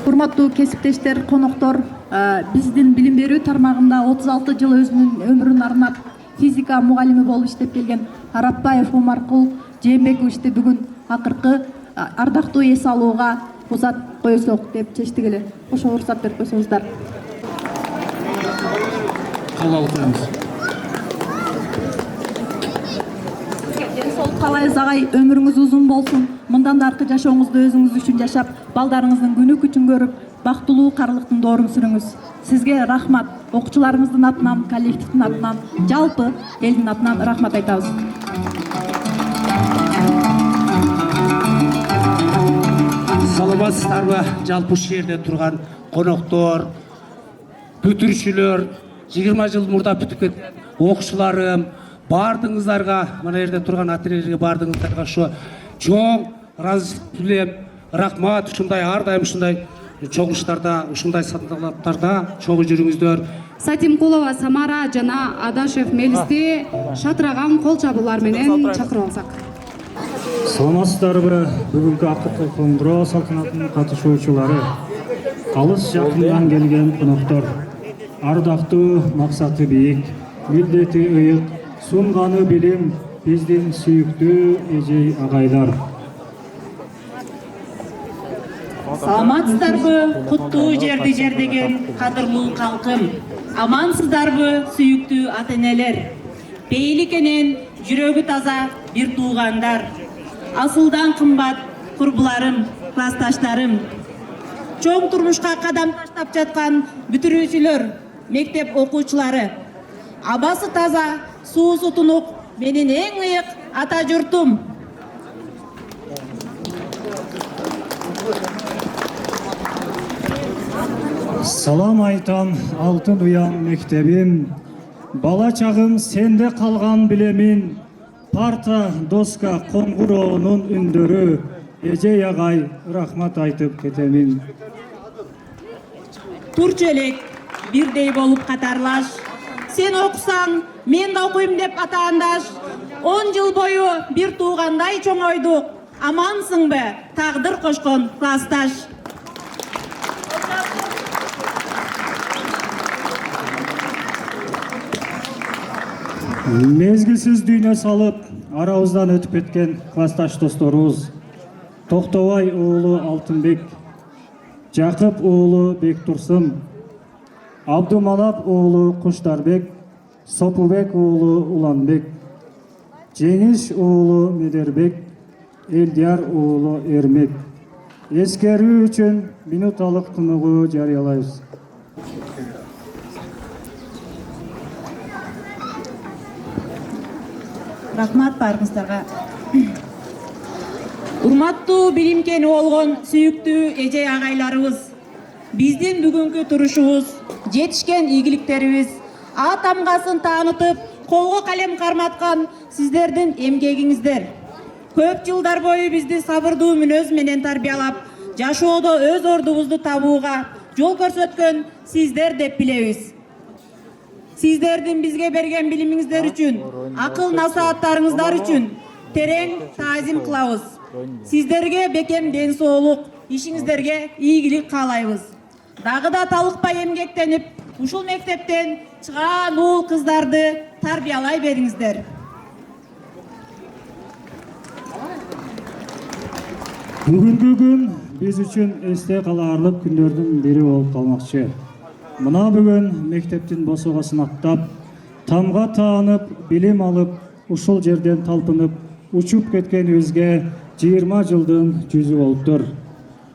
Урматтуу кесиптештер, коноктор, биздин билим берүү тармагында 36 жыл өзүнүн өмүрүн арнап физика мугалими болуп иштеп келген Арапбаев Омаркул Жээнбековичти бүгүн акыркы ардактуу эс алууга узат коесок деп чечтик эле. Ошого уруксат берип койсоңуздар. Кабыл алып коебуз. Ден соолук каалайбыз агай, өмүрүңүз узун болсун. Мындан да аркы жашооңузду өзүңүз үчүн жашап, балдарыңыздын күнү күчүн көрүп, бактылуу карлыктын доорун сүрүңүз. Сизге рахмат. Окуучуларыбыздын атынан, коллективдин атынан, жалпы элдин атынан рахмат айтабыз. Саламатсыздарбы, жалпы ушул жерде турган коноктор, бүтүрүүчүлөр, 20 жыл мурда бүтүп кеткен окуучуларым, бардыңыздарга мына жерде турган ательелерге бардыңыздарга ошо чоң ыраазычылык билем, рахмат. Ушундай ар дайым ушундай чоң иштарда, ушундай салтанаттарда чогуу жүрүңүздөр. Сатимкулова Самара жана Адашев Мелисти шатыраган кол чабуулар менен чакырып алсак. Саламатсыздарбы? Бүгүнкү акыркы коңгуроо салтанатынын катышуучулары, алыс жакындан келген коноктор, ардактуу, максаты бийик, милдети ыйык, сунганы билим биздин сүйүктүү эжей агайлар. Саламатсыздарбы, куттуу жерди жердеген кадырлуу калкым. Амансыздарбы, сүйүктүү ата-энелер. Бейликенен жүрөгү таза бир туугандар. Асылдан кымбат курбуларым, классташтарым. Чоң турмушка кадам таштап жаткан бүтүрүүчүлөр, мектеп окуучулары. Абасы таза, суусу тунук, менин эң ыйык ата журтум. Салам айтам алтын уян мектебим, бала чагым сенде калган билемин, парта, доска, коңгуроонун үндөрү, эжей агай рахмат айтып кетемин. Турчу элек бирдей болуп катарлаш, сен окусаң, мен да окуйм деп атаандаш, 10 жыл бою бир туугандай чоңойдук, амансыңбы, тагдыр кошкон классташ. Мезгилсиз дүйнө салып, арабыздан өтүп кеткен классташ досторубуз Токтобай уулу Алтынбек, Жакып уулу Бектурсун, Абдуманап уулу Куштарбек, Сопубек уулу Уланбек, Жеңиш уулу Медербек, Элдияр уулу Эрмек. Эскерүү үчүн минуталык тыныгуу жарыялайбыз. Рахмат барыңыздарга. Урматтуу билимкени болгон сүйүктүү эжей агайларыбыз, биздин бүгүнкү турушубуз, жетишкен ийгиликтерибиз, а тамгасын таанытып, колго калем карматкан сиздердин эмгегиңиздер. Көп жылдар бою бизди сабырдуу мүнөз менен тарбиялап, жашоодо өз ордубузду табууга жол көрсөткөн сиздер деп билебиз. Сиздердин бизге берген билимиңиздер үчүн, акыл насааттарыңыздар үчүн терең таазим кылабыз. Сиздерге бекем ден соолук, ишиңиздерге ийгилик каалайбыз. Дагы да талыкпай эмгектенип, ушул мектептен чыгаан уул кыздарды тарбиялай бериңиздер. Бүгүнкү күн биз үчүн эсте калаарлык күндөрдүн бири болуп калмакчы. Мына бүгүн мектептин босогосун аттап, тамга таанып, билим алып, ушул жерден талпынып, учуп кеткенибизге 20 жылдын жүзү болуптур.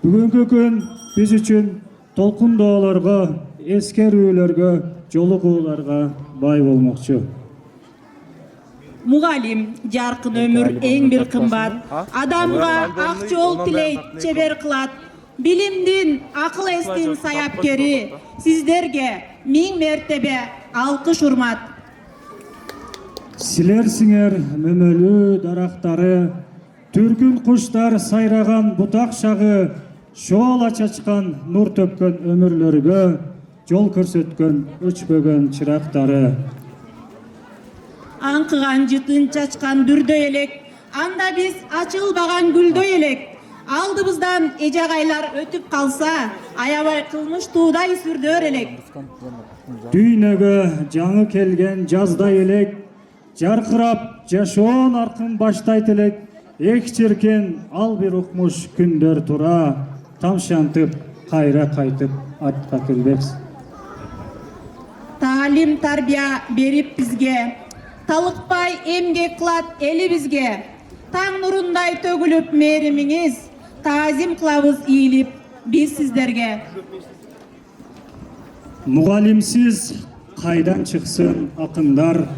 Бүгүнкү күн биз үчүн толкундоолорго, эскерүүлөргө, жолугууларга бай болмокчу. Мугалим жаркын өмүр эң бир кымбат, адамга ак жол тилейт, чебер кылат. Билимдин, акыл эстин саяпкери, сиздерге миң мертебе алкыш урмат. Силерсиңер мөмөлүү дарактары, түркүн куштар сайраган бутак шагы, шоола чачкан нур төккөн өмүрлөргө, жол көрсөткөн өчпөгөн чырактары. Аңкыган жытын чачкан дүрдөй элек, анда биз ачылбаган гүлдөй элек. Алдыбыздан эжагайлар өтүп калса, аябай кылмыш туудай сүрдөр элек. Дүйнөгө жаңы келген жаздай элек, жаркырап жашоон аркын баштайт элек, эк черкен ал бир укмуш күндөр тура, тамшантып, кайра кайтып артка келбекс. Таалим тарбия берип бизге, талыкпай эмгек кылат эли бизге. Таң нурундай төгүлүп мээримиңиз, таазим кылабыз ийилип биз сиздерге. Мугалимсиз кайдан чыксын акындар,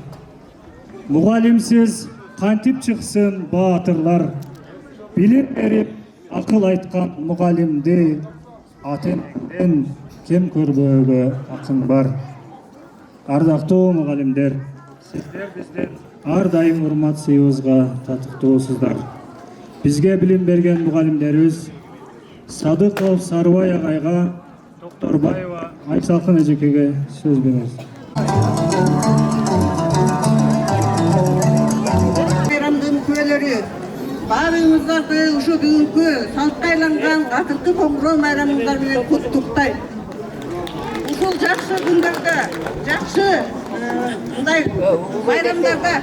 мугалимсиз кантип чыксын баатырлар. Билим берип акыл айткан мугалимди ата-энеден кем көрбөөгө акын бар. Ардактуу мугалимдер, сиздер биздин ар дайым урмат сыйыбызга татыктуу болсуздар. Бизге билим берген мугалимдерибиз Садыков Сарыбай агайга, Докторбаева Айсалкын эжекеге сөз беребиз. Bayramdын күбөлөрү баарыңыздарды ушу бүгүнкү салтка айланган акыркы коңгуроо майрамыңыздар менен куттуктайм. Ушул жакшы күндөрдө, жакшы мындай байрамдарда,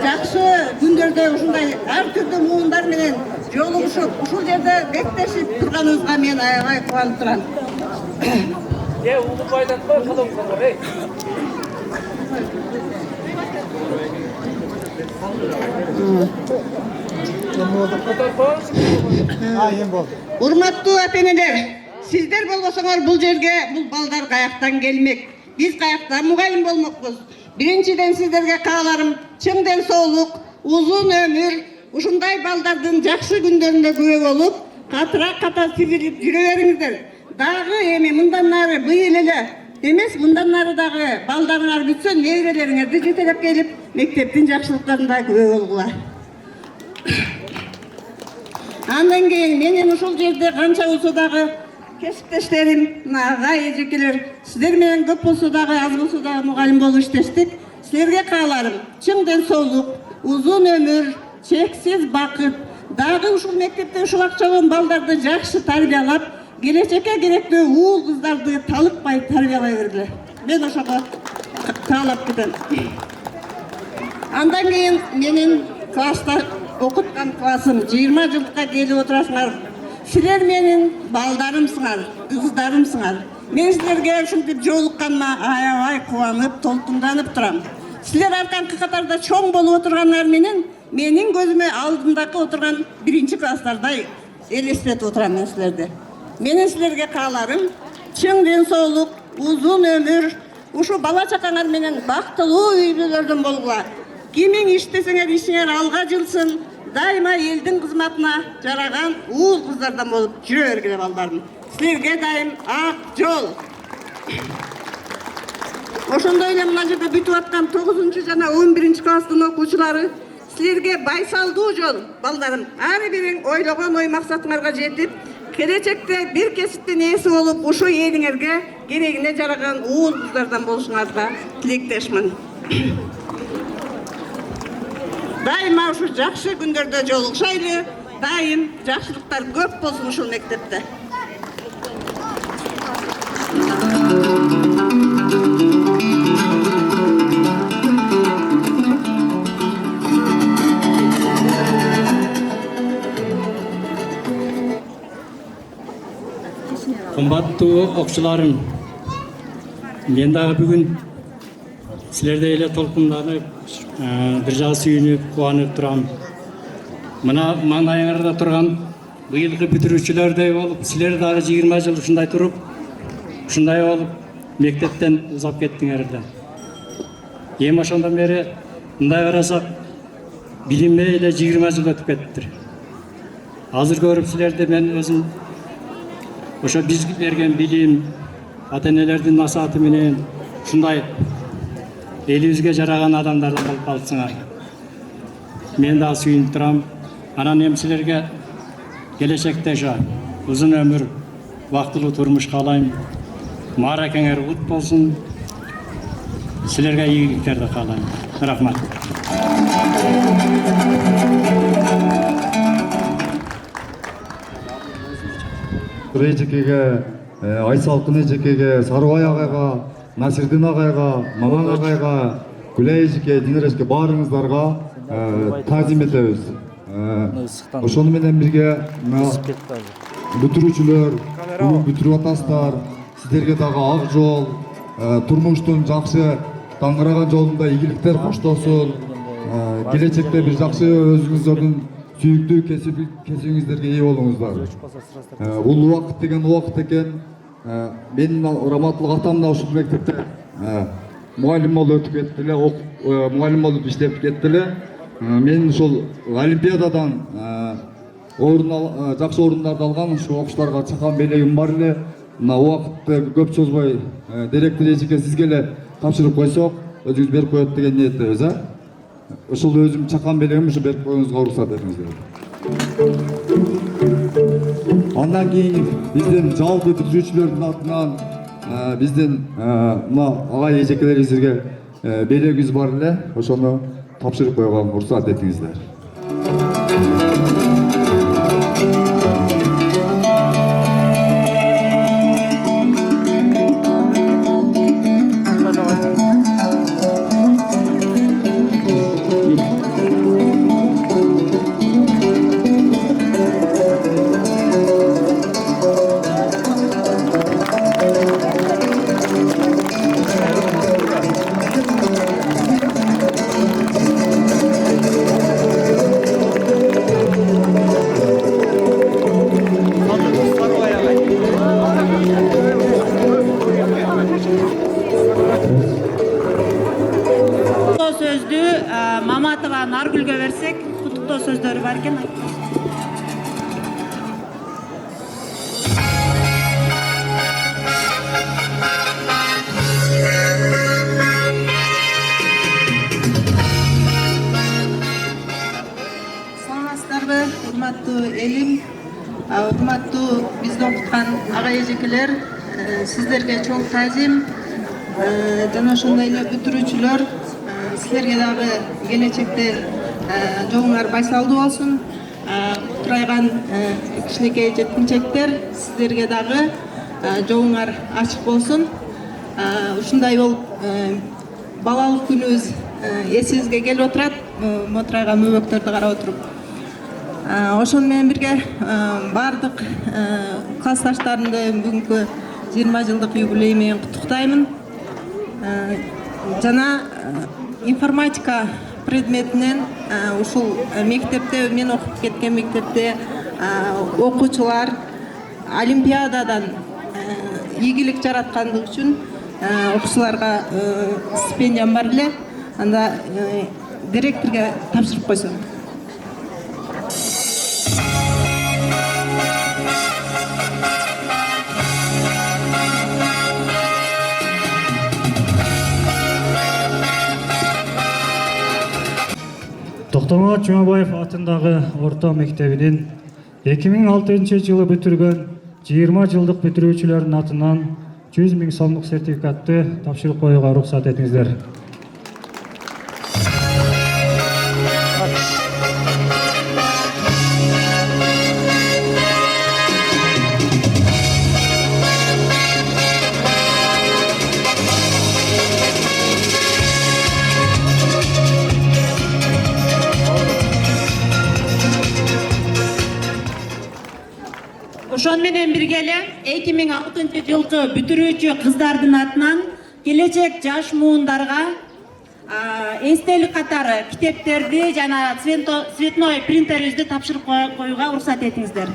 жакшы күндөрдө ушундай ар түрдүү муундар менен жолугушуп, ушул жерде беттешип турганыбызга мен аябай кубанып турам. Урматтуу ата-энелер, сиздер болбосоңор бул жерге бул балдар каяктан келмек. Биз каяктан мугалим болмокпуз. Биринчиден сиздерге кааларым чың ден соолук, узун өмүр, ушундай балдардын жакшы күндөрүндө күбө болуп, катыраак ката сибирип жүрө бериңиздер. Дагы эми мындан нары быйыл эле эмес, мындан нары дагы балдарыңар бүтсө, неберелериңерди жетелеп келип, мектептин жакшылыктарында күбө болгула. Андан кийин менин ушул жерде канча болсо дагы кесиптештерим, агай эжекелер, сиздер менен көп болсо дагы, аз болсо дагы мугалим болуп иштештик. Силерге кааларым чың ден соолук, узун өмүр, чексиз бакыт, дагы ушул мектепте ушул акчалуу балдарды жакшы тарбиялап, келечекке керектүү уул кыздарды талыкпай тарбиялай бергиле. Мен ошого каалап кетем. Андан кийин менин класста окуткан классым 20 жылдыкка келип отурасыңар. Силер менин балдарымсыңар, кыздарымсыңар. Мен силерге ушинтип жолукканыма аябай кубанып, толкунданып турам. Силер арканкы катарда чоң болуп отургандар менен менин көзүмө алдымдакы отурган 1-класстардай элестетип отурам мен силерди. Менин силерге кааларым чың ден соолук, узун өмүр, ушу бала чакаңар менен бактылуу үй бүлөлөрдөн болгула. Кимиң иштесеңер ишиңер алга жылсын, дайыма элдин кызматына жараган уул кыздардан болуп жүрө бергиле балдарым. Силерге дайым ак жол. Ошондой эле мына жерде бүтүп аткан 9 жана 11 класстын окуучулары, силерге байсалдуу жол балдарым. Ар бириң ойлогон ой максатыңарга жетип, келечекте бир кесиптин ээси болуп, ушу элиңерге керегине жараган уул кыздардан болушуңарга тилектешмин. Дайыма ушу жакшы күндөрдө жолугушайлы, дайым жакшылыктар көп болсун ушул мектепте. Кымбаттуу окуучуларым, мен дагы бүгүн силердей эле толкунданып, бир жагы сүйүнүп, кубанып турам. Мына маңдайыңарда турган быйылкы бүтүрүүчүлөрдөй болуп, силер дагы 20 жыл ушундай туруп, ушундай болуп мектептен узап кеттиңер. Эми ошондон бери мындай карасак, билинбей эле 20 жыл өтүп кеттир. Азыр көрүп силерди мен өзүм ошо биз берген билим, ата-энелердин насааты менен ушундай элибизге жараган адамдардан болуп калсыңар. Мен дагы сүйүнүп турам. Анан эми силерге келечекте ошо узун өмүр, бактылуу турмуш каалайм. Мааракеңер бут болсун. Силерге ийгиликтерди каалайм. Рахмат. Эжекеге, Айсалкын эжекеге, Сарыбай агайга, Насирдин агайга, Маман агайга, Гүлай эжеке, Динерешке баарыңыздарга таазим этебиз. Ошону менен бирге бүтүрүүчүлөр, бүтүрүп атасыздар. Сиздерге дагы ак жол, турмуштун жакшы таңгыраган жолунда ийгиликтер коштосун. Келечекте бир жакшы өзүңүздөрдүн сүйүктүү кесибиңиздерге ээ болуңуздар. Бул убакыт деген убакыт экен. Менин урматтуу атам да ушул мектепте мугалим болуп өтүп кетти эле, мугалим болуп иштеп кетти эле. Мен ушул олимпиададан жакшы орундарды алган ушул окуучуларга чакан белегим бар эле. Мына убакытты көп созбой директор эжеке сизге эле тапшырып койсок, өзүңүз берип коет деген ниеттебиз. Ушул өзүм чакан белегим ушу берип коюңузга уруксат этиңиздер. Андан кийин биздин жалпы бүтүрүүчүлөрдүн атынан биздин мына агай эжекелерибизге белегибиз бар эле, ошону тапшырып коюуга уруксат этиңиздер. Сөздү Маматова Наргүлгө берсек, куттуктоо сөздөрү бар экен. Саламатсыздарбы, урматтуу элим, урматтуу бизди окуткан агай эжекелер, сиздерге чоң таазим, жана ошондой эле бүтүрүүчүлөр, силерге дагы келечекте жолуңар байсалдуу болсун. Турайган кичинекей жеткинчектер, сиздерге дагы жолуңар ачык болсун. Ушундай болуп балалык күнүбүз эсибизге келип отурат, мотурайган мөбөктөрдү карап отуруп. Ошону менен бирге бардык классташтарымды бүгүнкү 20 жылдык юбилей менен куттуктаймын. Жана информатика предметинен ушул мектепте, мен окуп кеткен мектепте окуучулар олимпиададан ийгилик жараткандыгы үчүн окуучуларга стипендиям бар эле. Анда директорго тапшырып койсом. Токтомболот Жумабаев атындагы орто мектебинин 2006 жылы бүтүргөн 20 жылдык бүтүрүүчүлөрдүн атынан 100 000 сомдук сертификатты тапшырып коюуга уруксат этиңиздер. Ошон менен бирге эле 2006 жылкы бүтүрүүчү кыздардын атынан келечек жаш муундарга эстелик катары китептерди жана цветной принтерибизди тапшырып коюуга уруксат этиңиздер.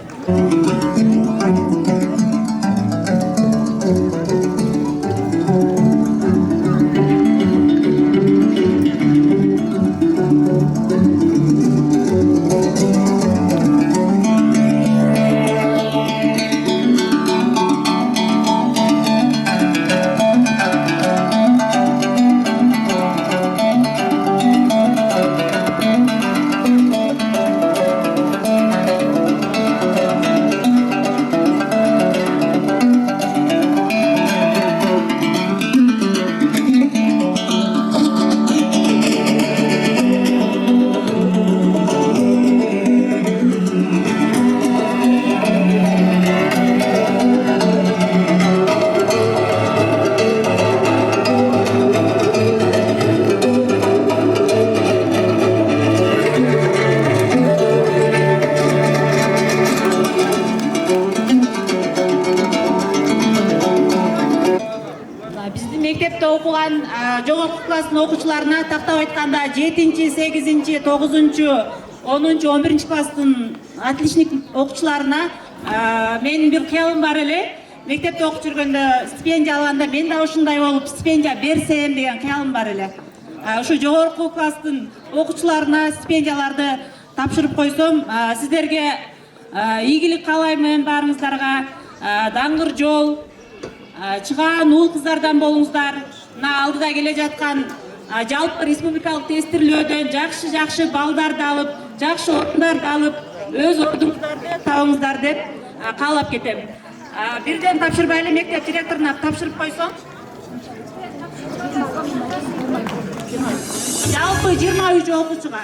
Мектепте окуган жогорку класстын окуучуларына тактап айтканда 7-8, 9, 10, 11 класстын отличник окуучуларына менин бир кыялым бар эле. Мектепте окуп жүргөндө стипендия алганда мен да ушундай болуп стипендия берсем деген кыялым бар эле. Ушу жогорку класстын окуучуларына стипендияларды тапшырып койсом, сиздерге ийгилик каалаймын баарыңыздарга. Даңгыр жол, чыгаан уул кыздардан болуңуздар. Мына алдыда келе жаткан жалпы республикалык тестирлөөдөн жакшы балдарды алып, жакшы ордундарды алып, өз ордуңуздарды табыңыздар деп каалап кетем. Бирден тапшырбай эле мектеп директоруна тапшырып койсоң. Жалпы 23 окуучуга.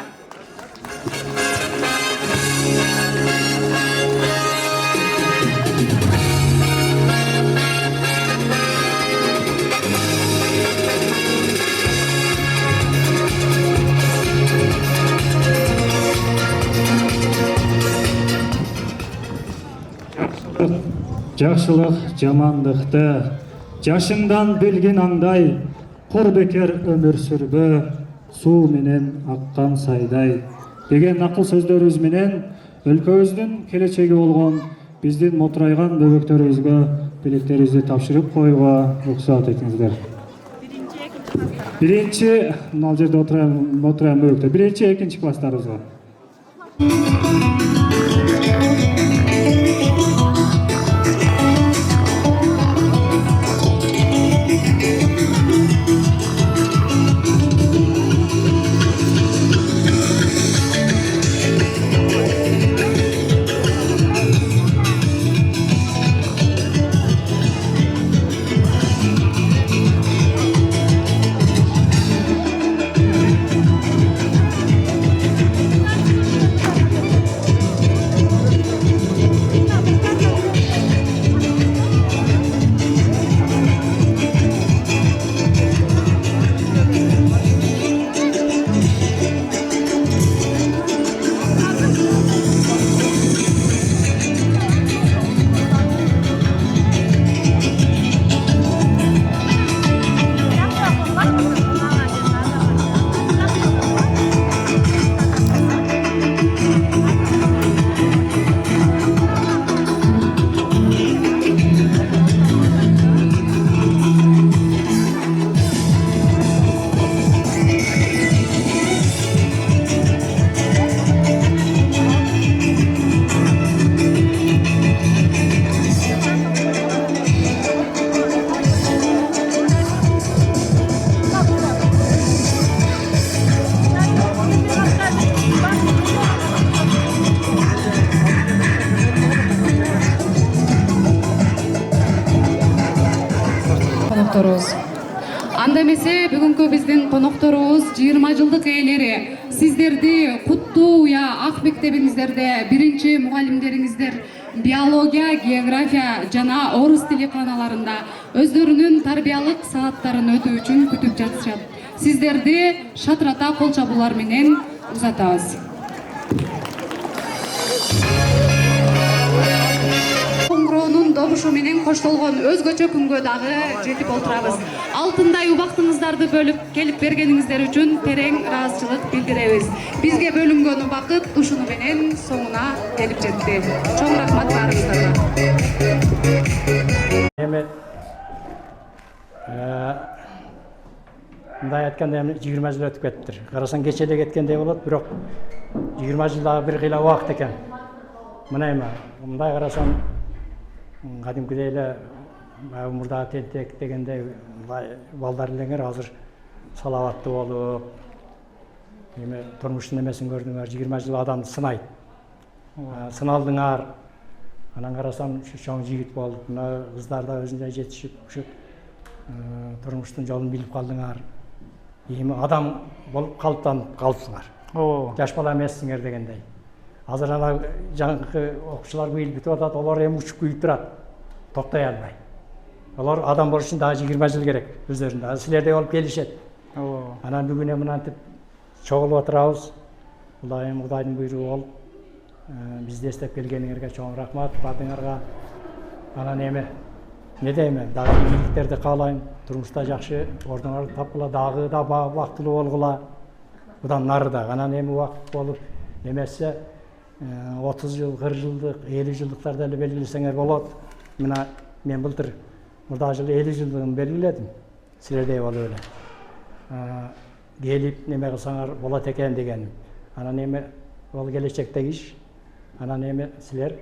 Жақсылық жамандықты жашыңдан білген аңдай, құр бекер өмір сүрбө, су менен аққан сайдай деген ақыл сөздеріңіз менен өлкөбүздүн келечеги болгон биздин мотурайган бөбөктөрүбүзгө билектерибизди тапшырып коюуга уруксат этиңиздер. Биринчи, мына жерде отурган бөбөктөр, биринчи, экинчи класстарыбызга. Анда эмесе бүгүнкү биздин конокторубуз 20 жылдык ээлери. Сиздерди куттуу ак мектебиңиздерде биринчи мугалимдериңиздер биология, география жана орус тили каналарында өздөрүнүн тарбиялык сааттарын өтүү үчүн күтүп жатышат. Сиздерди шатырата кол чабуулар менен узатабыз. Коңгуроонун добушу менен коштолгон өзгөчө күнгө дагы жетип отурабыз. Алтындай убактыңыздарды бөлүп келип бергениңиздер үчүн терең ыраазычылык билдиребиз. Бизге бөлүнгөн убакыт ушуну менен соңуна келип жетти. Чоң рахмат баарыңыздарга. Мындай айтканда 20 жыл өтүп кетиптир. Карасаң кече эле кеткендей болот, бирок 20 жыл дагы бир кыйла убакыт экен. Мына эми мындай карасаң кадимкидей эле мурдагы тентек дегендей балдар элеңер азыр салаваттуу болуп, эми турмуштун эмесин көрдүңөр, 20 жыл адамды сынайт. Сыналдыңар, анан карасаң чоң жигит болуп, мына кыздар да өзүнө жетишип, ушу турмуштун жолун билип калдыңар. Эми адам болуп калыптанып калыпсыңар. Жаш бала эмессиңер дегендей. Азыр ана жаңкы окуучулар быйыл бүтүп атат, олар эми учуп күйүп турат, токтой албай. Олар адам болуш үчүн дагы 20 жыл керек өздөрүндө. Силердей болуп келишет. Анан бүгүн эми мынантип чогулуп отурабыз. Бул эми Кудайдын буйругу болуп, бизди эстеп келгениңерге чоң рахмат, бардыңарга. Анан эми не дейм, дагы ийгиликтерди каалайм. Турмушта жакшы ордуңарды тапкыла, дагы да бактылуу болгула. Будан нары да. Анан эми убакыт болуп эмесе 30 жыл, 40 жылдык, 50 жылдыктарды эле белгилесеңер болот. Мына мен былтыр мурда жылы 50 жылдыгын белгиледим. Силердей болуп эле. Келип неме кылсаңар болот экен дегеним. Анан эми ол келечектеги иш. Анан эми силер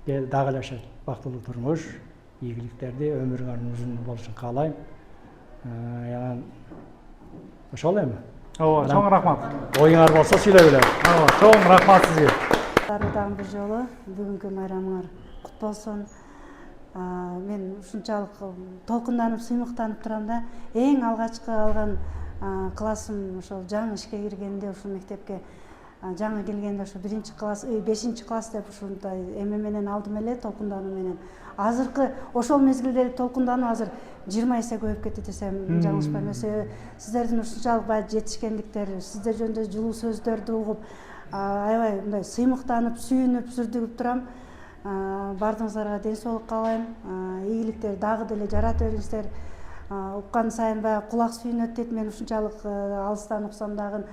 дагы эле бактылуу турмуш, ийгиликтерди, өмүрүңөрдүн узун болушун каалайм. Анан Ошол эми. Ооба, чоң рахмат. Оюңар болсо сүйлөй белем. Ооба, чоң рахмат сизге. Дагы бир жолу бүгүнкү майрамыңар кут болсун. Мен ушунчалык толкунданып, сыймыктанып турам да. Эң алгачкы алган классым ошол жаңы ишке киргенде, ушул мектепке жаңы келгенде ошо 1-класс, 5-класс деп ушундай эме менен алдым эле, толкундануу менен. Азыркы ошол мезгилдеги толкундануу азыр 20 эсе көбөйүп кетти десем жаңылышпайм. Сиздердин ушунчалык баягы жетишкендиктер, сиздер жөнүндө жылуу сөздөрдү угуп, аябай мындай сыймыктанып, сүйүнүп, сүрдүгүп турам. Бардыгыңыздарга ден соолук каалайм, ийгиликтер дагы деле жарата бериңиздер. Уккан сайын баягы кулак сүйүнөт дейт, мен ушунчалык алыстан уксам дагы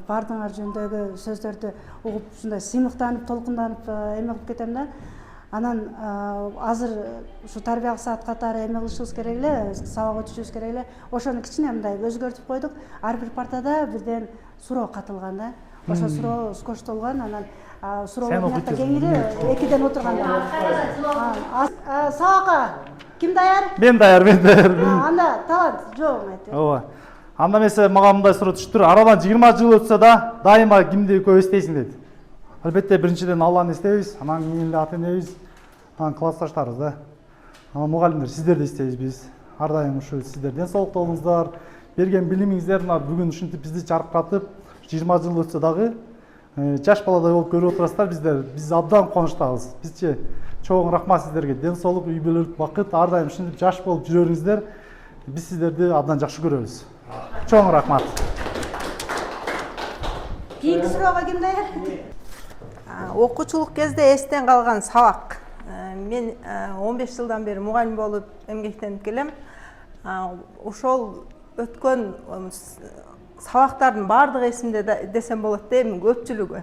бардыгыңар жөнүндөгү сөздөрдү угуп, ушундай сыймыктанып, толкунданып эме кылып кетем да. Анан азыр ушу тарбиялык саат катары эме кылышыбыз керек эле, сабак өтүшүбүз керек эле. Ошону кичине мындай өзгөртүп койдук. Ар бир партада бирден суроо катылган да. Ошо суроо скоштолгон, анан суроолордун ата кеңири 2ден отурганда. Сабакка ким даяр? Мен даяр. Анда талант жооң айт. Ооба. Анда месе мага мындай суроо түшүп тур. Арадан 20 жыл өтсө да, дайыма кимди көп эстейсиң дейт. Албетте биринчиден Алланы эстейбиз, анан кийин эле ата энебиз, анан классташтарыбыз да. Анан мугалимдер, сиздерди эстейбиз биз. Ар дайым ушу сиздер ден соолук болуңуздар, берген билимиңиздер бүгүн ушинтип бизди чаркыратып, 20 жыл өтсө дагы жаш баладай болуп көрүп отурасыздар биздер. Биз абдан кубанычтабыз. Бизче чоң рахмат сиздерге. Ден соолук, үй бүлөлүк бакыт, ар дайым ушинтип жаш болуп жүрөрүңүздөр. Биз сиздерди абдан жакшы көрөбүз. Чоң рахмат. Кийинки суроого ким даяр? Окуучулук кезде эстен калган сабак. Мен 15 жылдан бери мугалим болуп эмгектенип келем. Ошол өткөн сабактардын баардыгы эсимде десем болот да, эми көпчүлүгү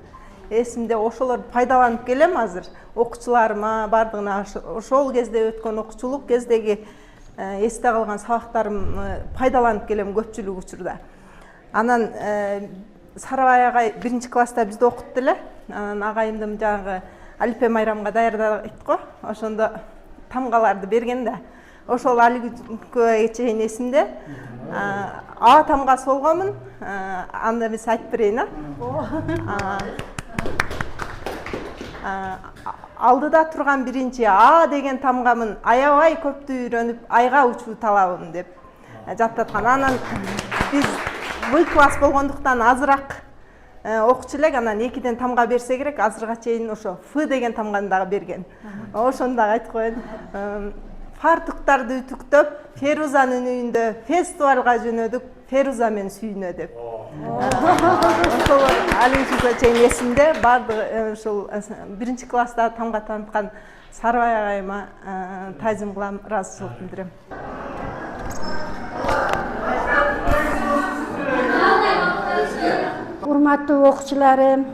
эсимде. Ошолорду пайдаланып келем азыр. Окуучуларыма баардыгына ошол кезде өткөн окуучулук кездеги эсте калган сабактарымды пайдаланып келем көпчүлүк учурда. Анан Сарыбай агай 1-класста бизди окутту эле. Анан агайымдын жаңы Алипе майрамга даярдайт го. Ошондо тамгаларды берген да. Ошол алигүнгө чейин эсимде. А тамгасы болгонмун. Анда мен айтып берейин. Алдыда турган биринчи А деген тамгамын аябай көптү үйрөнүп, айга учуу талабым деп жаттаткан. Анан биз В-класс болгондуктан азыраак окучу элек, анан 2ден тамга берсе керек, азырга чейин ошо Ф деген тамганы дагы берген. Ошону дагы айтып коеюн. Фартуктарды ütүктөп, Ферузанын үйүндө фестивалга жөнөдүк, Феруза мен сүйүнө деп. Ошол алыгы чейин эсимде. Бардыгы ушул 1-класста тамга таныткан Сарыбай агайыма таазим кылам, ыраазычылык билдирем. Урматтуу окуучуларым,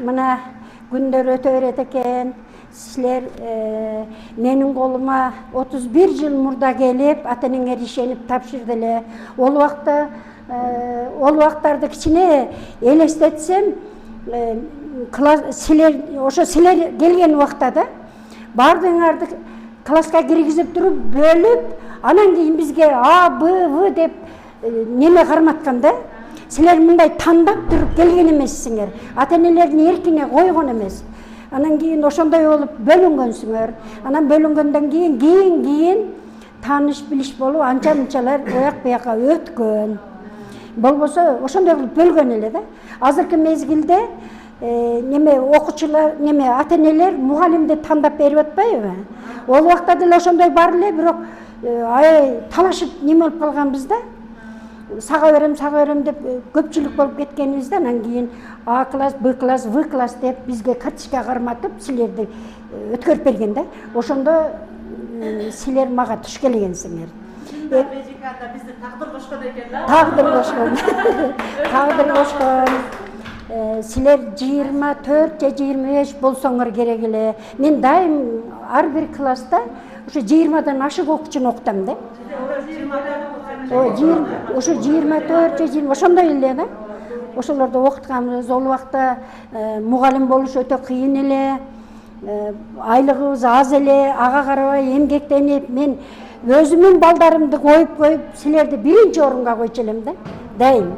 мына күндөр өтө берет экен. Силер менин колума 31 жыл мурда келип, ата-энеңер ишенип тапшырды эле. Ол убактарды кичине элестетсем, силер келген убакта да бардыгыңарды класска киргизип туруп, бөлүп, анан кийин бизге А, Б, В деп неме карматкан да. Силер мындай тандап туруп келген эмессиңер. Ата-энелердин эркине койгон эмес. Анан кийин ошондой болуп бөлүнгөнсүңөр. Анан бөлүнгөндөн кийин тааныш билиш болуп анча-мынчалар ояк буяка өткөн. Болбосо ошондой кылып бөлгөн эле да. Азыркы мезгилде окуучулар, ата-энелер мугалимди тандап берип атпайбы? Ол убакта деле ошондой бар эле, бирок талашып неме болуп калганбыз да. Сага берем деп көпчүлүк болуп кеткенибизде, анан кийин А класс, Б класс, В класс деп бизге карточка карматып, силерди өткөрүп берген да. Ошондо силер мага туш келгенсиңер. Бельгияда бизди тагдыр кошкон экен да. Тагдыр кошкон. Силер 24 же 25 болсоңор керек эле. Мен дайым ар бир класста ушу 20дан ашык окуучуну окутам да. Ошо 24 же 20 ошондой эле да. Ошолорду окутканбыз. Ол убакта мугалим болуш өтө кыйын эле. Айлыгыбыз аз эле, ага карабай эмгектенип, мен өзүмдүн балдарымды коюп силерди биринчи орунга койчу элем да. дейм.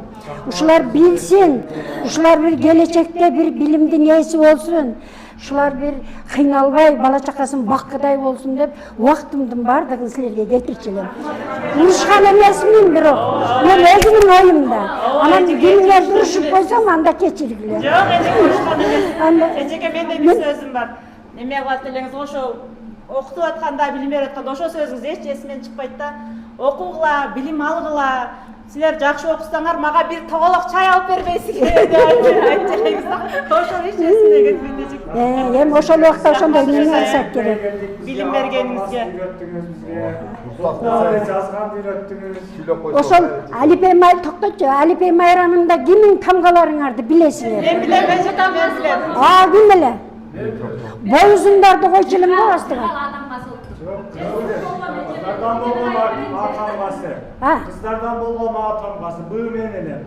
Ушулар билсин, ушулар бир келечекте бир билимдин ээси болсун. Ушулар бир кыйналбай бала чакасын баккыдай болсун деп убактымдын баардыгын силерге кетирчү элем. Урушкан эмесмин бирок, мен өзүмдүн оюмда. Анан күнүңөр урушуп койсом анда кечиргиле. Жок, эжеке урушкан эмес. Эжеке менде бир сөзүм бар. Неме кылат элеңиз, ошо окутуп атканда, билим берип атканда ошо сөзүңүз эч эсимден чыкпайт да. Окугула, билим алгыла. Силер жакшы окусаңар, мага бир тоголок чай алып бербейсиңер деп айтып элеңиз да. Ошол эч эсимден кетпейт эжеке. Эми ошол убакта ошондой неме кылсак керек. Билим бергениңизге. Жазганды үйрөттүңүз. Ошол Алипей токточу, Алипей майрамында кимдин тамгаларыңарды билесиңер? Мен билем, эжеке мен билем. Ким эле? Боюзуңдарды койчу элем го астыга. Кыздардан болгон атамгасы. Кыздардан болгон атамгасы бул мен элем.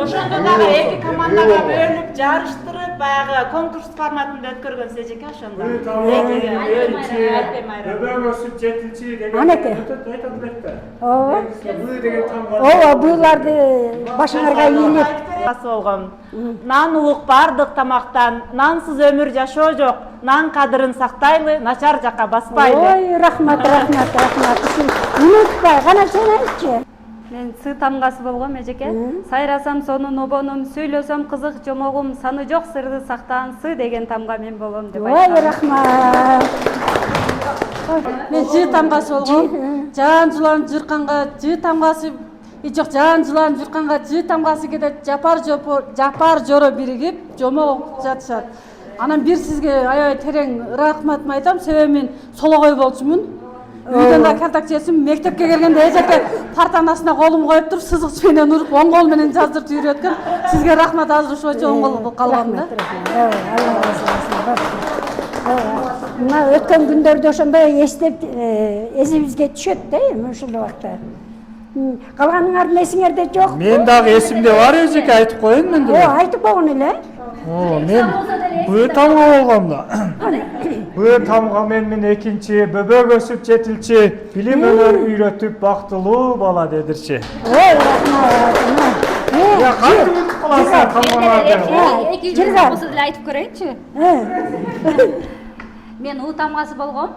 Ошондо дагы эки командага бөлүп, жарыштырып, баягы конкурс форматында өткөргөнсүз эжеке ошондо. Бөбөк өсүп жетилчи деген. Анеке. Айтат электе. Ооба. Бул деген тамга. Ооба, буйларды башыңарга ийилип. болгон. Нан улук бардык тамактан, нансыз өмүр жашоо жок. Нан кадырын сактайлы, начар жакка баспайлы. Ой, рахмат. Унутпай, кана сен айтчы. Мен сы тамгасы болгом эжеке. Сайрасам сонун обонум, сүйлөсөм кызык жомогум, саны жок сырды сактаган сы деген тамга мен болом деп айтам. Ой, рахмат. Мен жы тамгасы болгом. Жаан жылан жырканга жы тамгасы жок, жаан жылан жырканга жы тамгасы кетет. Жапар жоро биригип, жомок жатышат. Анан бир сизге аябай терең рахматымды айтам, себеби мен сологой болчумун. Үйдөн да контакт жесим, мектепке келгенде эжеке партанын астына колум коюп туруп, сызык менен уруп, оң кол менен жаздырып үйрөткөн. Сизге рахмат азыр ошочо оң кол болуп калгам да. Мына өткөн күндөрдө ошондой эстеп эсибизге түшөт да, эми ушул убакта. Калганыңардын эсиңерде жок? Мен дагы эсимде бар эжеке, айтып коеюн мен деле. Айтып койгун эле. Мен бул тамга болгом да. Бул тамга мен экинчи бөбөк өсүп жетилчи, билим өнөр үйрөтүп бактылуу бала дедирчи. Ой, рахмат. Я кантип утуп каласың тамгаларды? Экинчи болсо деле айтып көрөйүнчү. Мен у тамгасы болгом.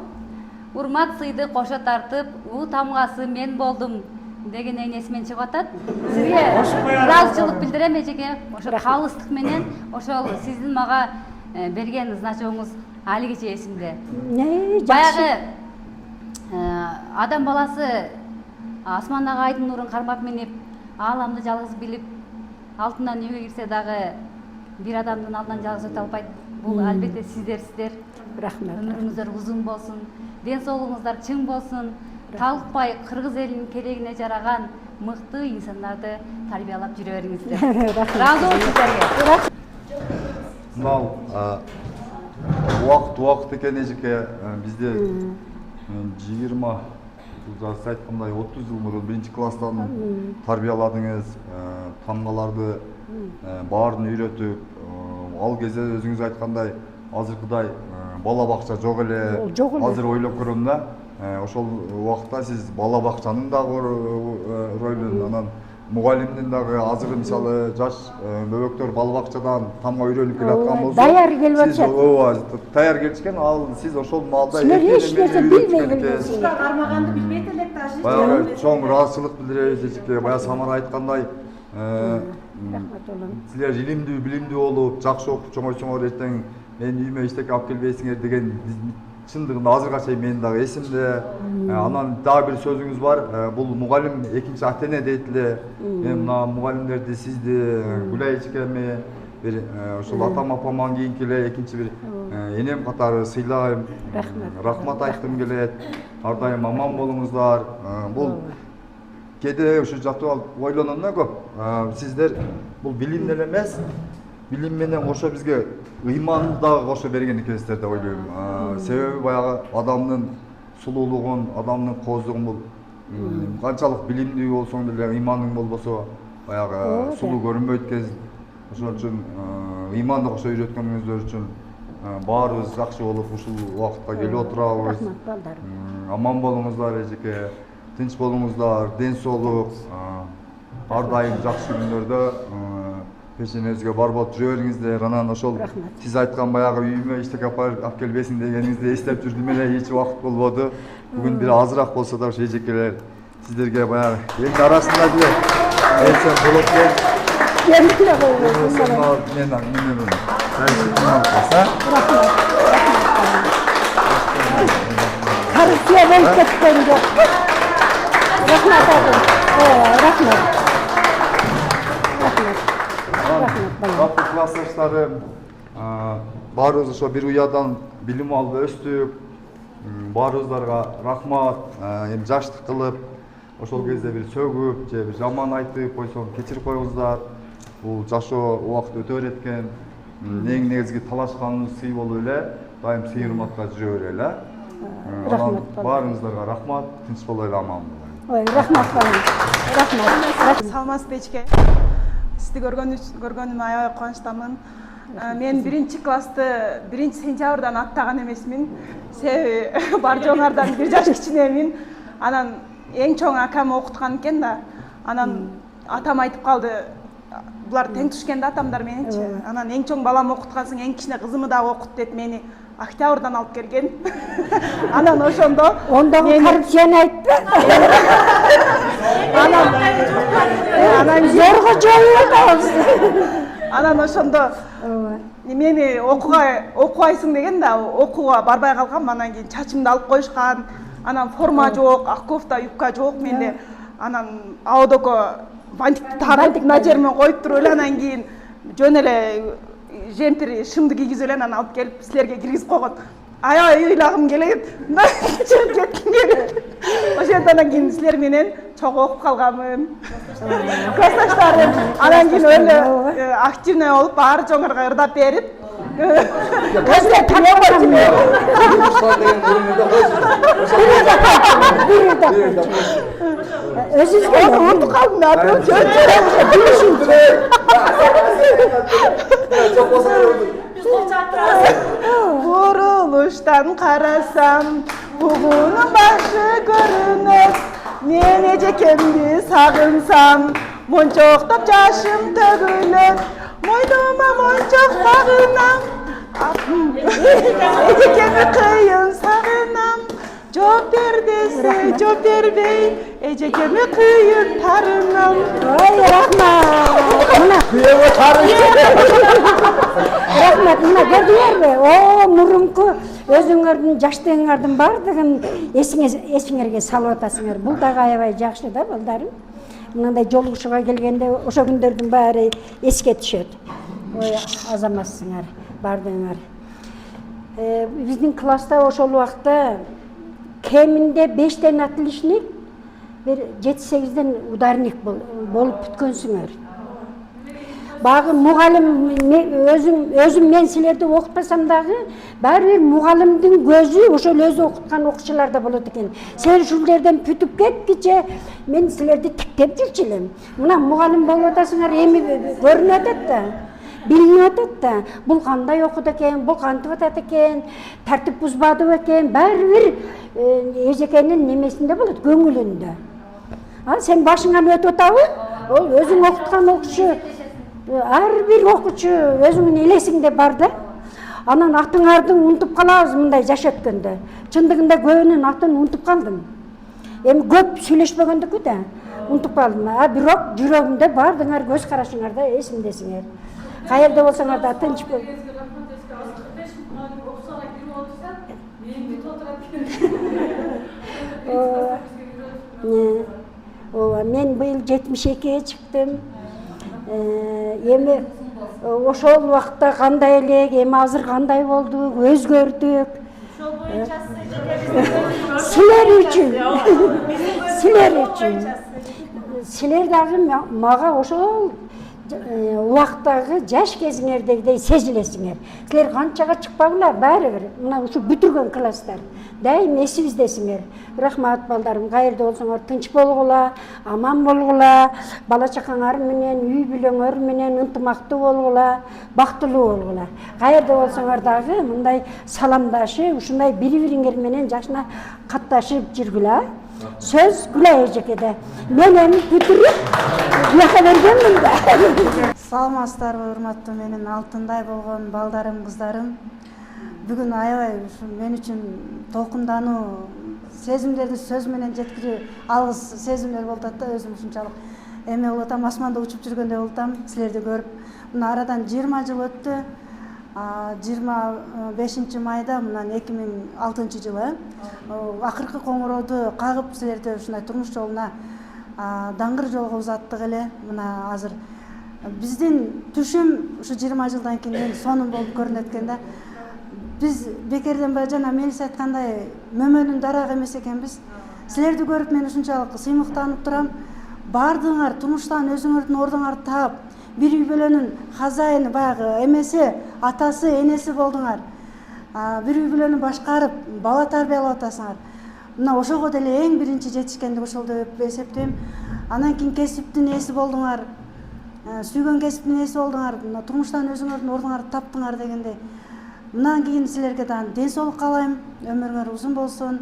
Урмат сыйды кошо тартып, у тамгасы мен болдум деген эсимен чыгып атат. Сизге ыраазычылык билдирем эжеке. Ошо калыстык менен ошол сиздин мага берген значогуңуз алигиче эсимде. Баягы адам баласы асмандагы айдын нурун кармап минип, ааламды жалгыз билип, алтындан үйгө кирсе дагы бир адамдын алдынан жалгыз өтө албайт. Бул албетте сиздер. Рахмат. Өмүрүңүздөр узун болсун, ден соолугуңуздар чың болсун. Талыкпай кыргыз элинин керегине жараган мыкты инсандарды тарбиялап жүрө бериңиздер. Ыраазы болом сиздерге. Мынау убакыт экен эжеке, бизде 20 сиз айткандай 30 жыл мурун 1-класстан тарбияладыңыз, тамгаларды баарын үйрөтүп, ал кезде өзүңүз айткандай азыркыдай бала бакча жок эле. Азыр ойлоп көрөм да, ошол убакытта сиз бала бакчанын дагы ролун, анан мугалимдин дагы азыр мисалы жаш бөбөктөр бала бакчадан тамга үйрөнүп келаткан болсо, даяр келип атышат. ооба, даяр келишкен, ал сиз ошол маалда эч нерсе билбей келгенсиз. Кармаганды билбейт элек да. Баягы чоң ыраазычылык билдиребиз эжеке. Баягы Самара айткандай, силер илимдүү, билимдүү болуп, жакшы окуп чоңойсоңор эртең мен үйүмө эчтеке алып келбейсиңер деген чындыгында азыркыга чейин менин дагы эсимде. Анан дагы бир сөзүңүз бар. Бул мугалим экинчи ата-эне дейт эле. Мен мына мугалимдерди, сизди, Гүлай эжекеми, бир ошол атам апаман кийинки эле экинчи бир энем катары сыйлайм. Рахмат айткым келет. Ар дайым аман болуңуздар. Бул кээде ушу жактап алып ойлоном да көп. Сиздер бул билим эле эмес, билим менен кошо бизге ыйманды дагы кошо берген экенсиздер деп ойлойм. Себеби баягы адамдын сулуулугун, адамдын кооздугун бул канчалык билимдүү болсоң деле ыйманың болбосо баягы сулуу көрүнбөйт экен. Ошон үчүн ыйманды кошо үйрөткөнүңүздөр үчүн баарыбыз жакшы болуп ушул убакытка келип отурабыз. Аман болуңуздар эжеке, тынч болуңуздар, ден соолук. ар дайым жакшы күндөрдө пешенеңизге бар болуп жүрө бериңиздер. Анан ошол сиз айткан баягы үйүмө иштек алып келбесин дегениңизди эстеп жүрдүм эле, эч убакыт болбоду. Бүгүн бир азыраак болсо да ошо эжекелер сиздерге баягы эл арасында деле айтсам болот деп. Kendine koyuyorsun. Karısıya ben ketken yok. Rahmet abi. Rahmet. Rahmet klassdaşlarım, barыбыз ошо бир уядан билим алып өстүк. Барыбыздарга рахмат. Эми жаштык кылып, ошол кезде бир сөгүп же бир жаман айтып койсом кечирип коюңуздар. Бул жашоо убакыт өтө берет экен. Эң негизги талашканыбыз сый болуп эле, дайым сый урматка жүрө берели. Анан баарыңыздарга рахмат, тынч боло эле аман болоңуз. Ой, рахмат балам. Рахмат. Саламатсызбы эчке. Сизди көргөнүмө аябай кубанычтамын. Мен 1-классты 1-сентябрдан аттаган эмесмин. Себеби бар жоңардан 1 жаш кичинемин. Анан эң чоң акам окуткан экен да. Анан атам айтып калды, булар тең түшкөн да атамдар мененчи. Анан эң чоң балам окуткансың, эң кичине кызымы дагы окут деп мени Октябрдан алып келген. Анан ошондо Ондагы коррупцияны айтты. Анан зорго жоюлду. Анан ошондо мени окубайсың деген да, окууга барбай калгам. Анан кийин чачымды алып коюшкан. Анан форма жок, ак кофта, юбка жок менде. Анан аодоко бантикти тагып мына жериме коюп туруп эле анан кийин жөн эле жемпир шымды кийгизип эле анан алып келип силерге киргизип койгон. Аябай ыйлагым келет. Чыгып кетким келет. Ошондон кийин силер менен чогуу окуп калганмын. Классташтарым анан кийин эле активный болуп баары жоңорго ырдап берип өзүнө тане койдум. Өзүңүзгө унутуп калдым да. Бурулуштан карасам, бугунун башы көрүнөт. Мен эжекемди сагынсам, мончоктоп жашым төгүлөт. Мойнума мончок сагынам, эжекемди кыйын сагынам. Жооп бер десе жооп бербей, эжекеме кыйын тарынам. Ой, рахмат. Мына күйөөгө рахмат, мына көрдүңөрбү? О, мурунку өзүңөрдүн жаштыгыңардын баардыгын эсиңерге салып атасыңар. Бул дагы аябай жакшы да, балдарым. Мындай жолугушууга келгенде ошо күндөрдүн баары эске түшөт. Ой, азаматсыңар, бардыңар. Биздин класста ошол убакта кеминде 5 отличник, бир 7-8 ударник болуп бүткөнсүңөр. Багы мугалим өзүм мен силерди окутпасам дагы, баары бир мугалимдин көзү ошол өзү окуткан окуучуларда болот экен. Сен ушулерден бүтүп кеткиче мен силерди тиктеп жүрчү элем. Мына мугалим болуп атасыңар, эми көрүнүп атат да. Билинип атат да. Бул кандай окуду экен, бул кантип атат экен, тартип бузбадыбы экен, баары бир эжекенин немесинде болот, көңүлүндө. Сен башыңан өтүп атабы? Ол өзүң окуткан окуучу, ар бир окуучу өзүңүн элесиңде бар да. Анан атыңарды унутуп калабыз мындай жаш өткөндө. Чындыгында көбүнүн атын унутуп калдым. Эми көп сүйлөшпөгөндүкү да унутуп калдым. Бирок жүрөгүмдө бардыңар, көз карашыңарда эсимдесиңер. Каерде болсоңар да тынч бол. Мен быйыл 72-ге чыктым. Эми ошол убакта кандай элек, эми азыр кандай болдук, өзгөрдүк. Силер үчүн. Силер дагы мага ошол убактагы жаш кезиңердегидей сезилесиңер. Силер канчага чыкпагыла баары бир мына ушу бүтүргөн класстар дайым эсибиздесиңер. Рахмат балдарым, каерде болсоңор тынч болгула, аман болгула, бала чакаңар менен, үй бүлөңөр менен ынтымактуу болгула, бактылуу болгула. Каерде болсоңор дагы мындай саламдашып, ушундай бири-бириңер менен жашына катташып жүргүлө. Söz Gülay Ejekede. Men endi бүтүрүп жака бергенмин да. Саламатсыздарбы, урматтуу менин алтындай болгон балдарым, кыздарым. Бүгүн аябай мен үчүн толкундануу, сезимдерди сөз менен жеткирүү алгыс сезимдер болуп атат да, өзүм ушунчалык эме болуп атам, асманда учуп жүргөндөй болуп атам, силерди көрүп. Мына арадан 20 жыл өттү. 25 майда мынан 2006 жылы акыркы коңгурооду кагып силерди ушундай турмуш жолуна даңгыр жолго узаттык эле. Мына азыр биздин түшүм ушу 20 жылдан кийин сонун болуп көрүнөт экен да. Биз бекерден баягы жана Мелис айткандай мөмөнүн дарагы эмес экенбиз. Силерди көрүп мен ушунчалык сыймыктанып турам. Бардыңар турмуштан өзүңөрдүн ордуңарды таап, бир үй бүлөнүн хазайыны, баягы эмеси, атасы, энеси болдуңар. Бир үй бүлөнү башкарып, бала тарбиялап атасыңар. Мына ошого деле эң биринчи жетишкендик ошол деп эсептейм. Анан кийин кесиптин ээси болдуңар. Сүйгөн кесиптин ээси болдуңар. Мына турмуштан өзүңөрдүн ордуңарды таптыңар дегендей. Мындан кийин силерге дагы ден соолук каалайм, өмүрүңөр узун болсун.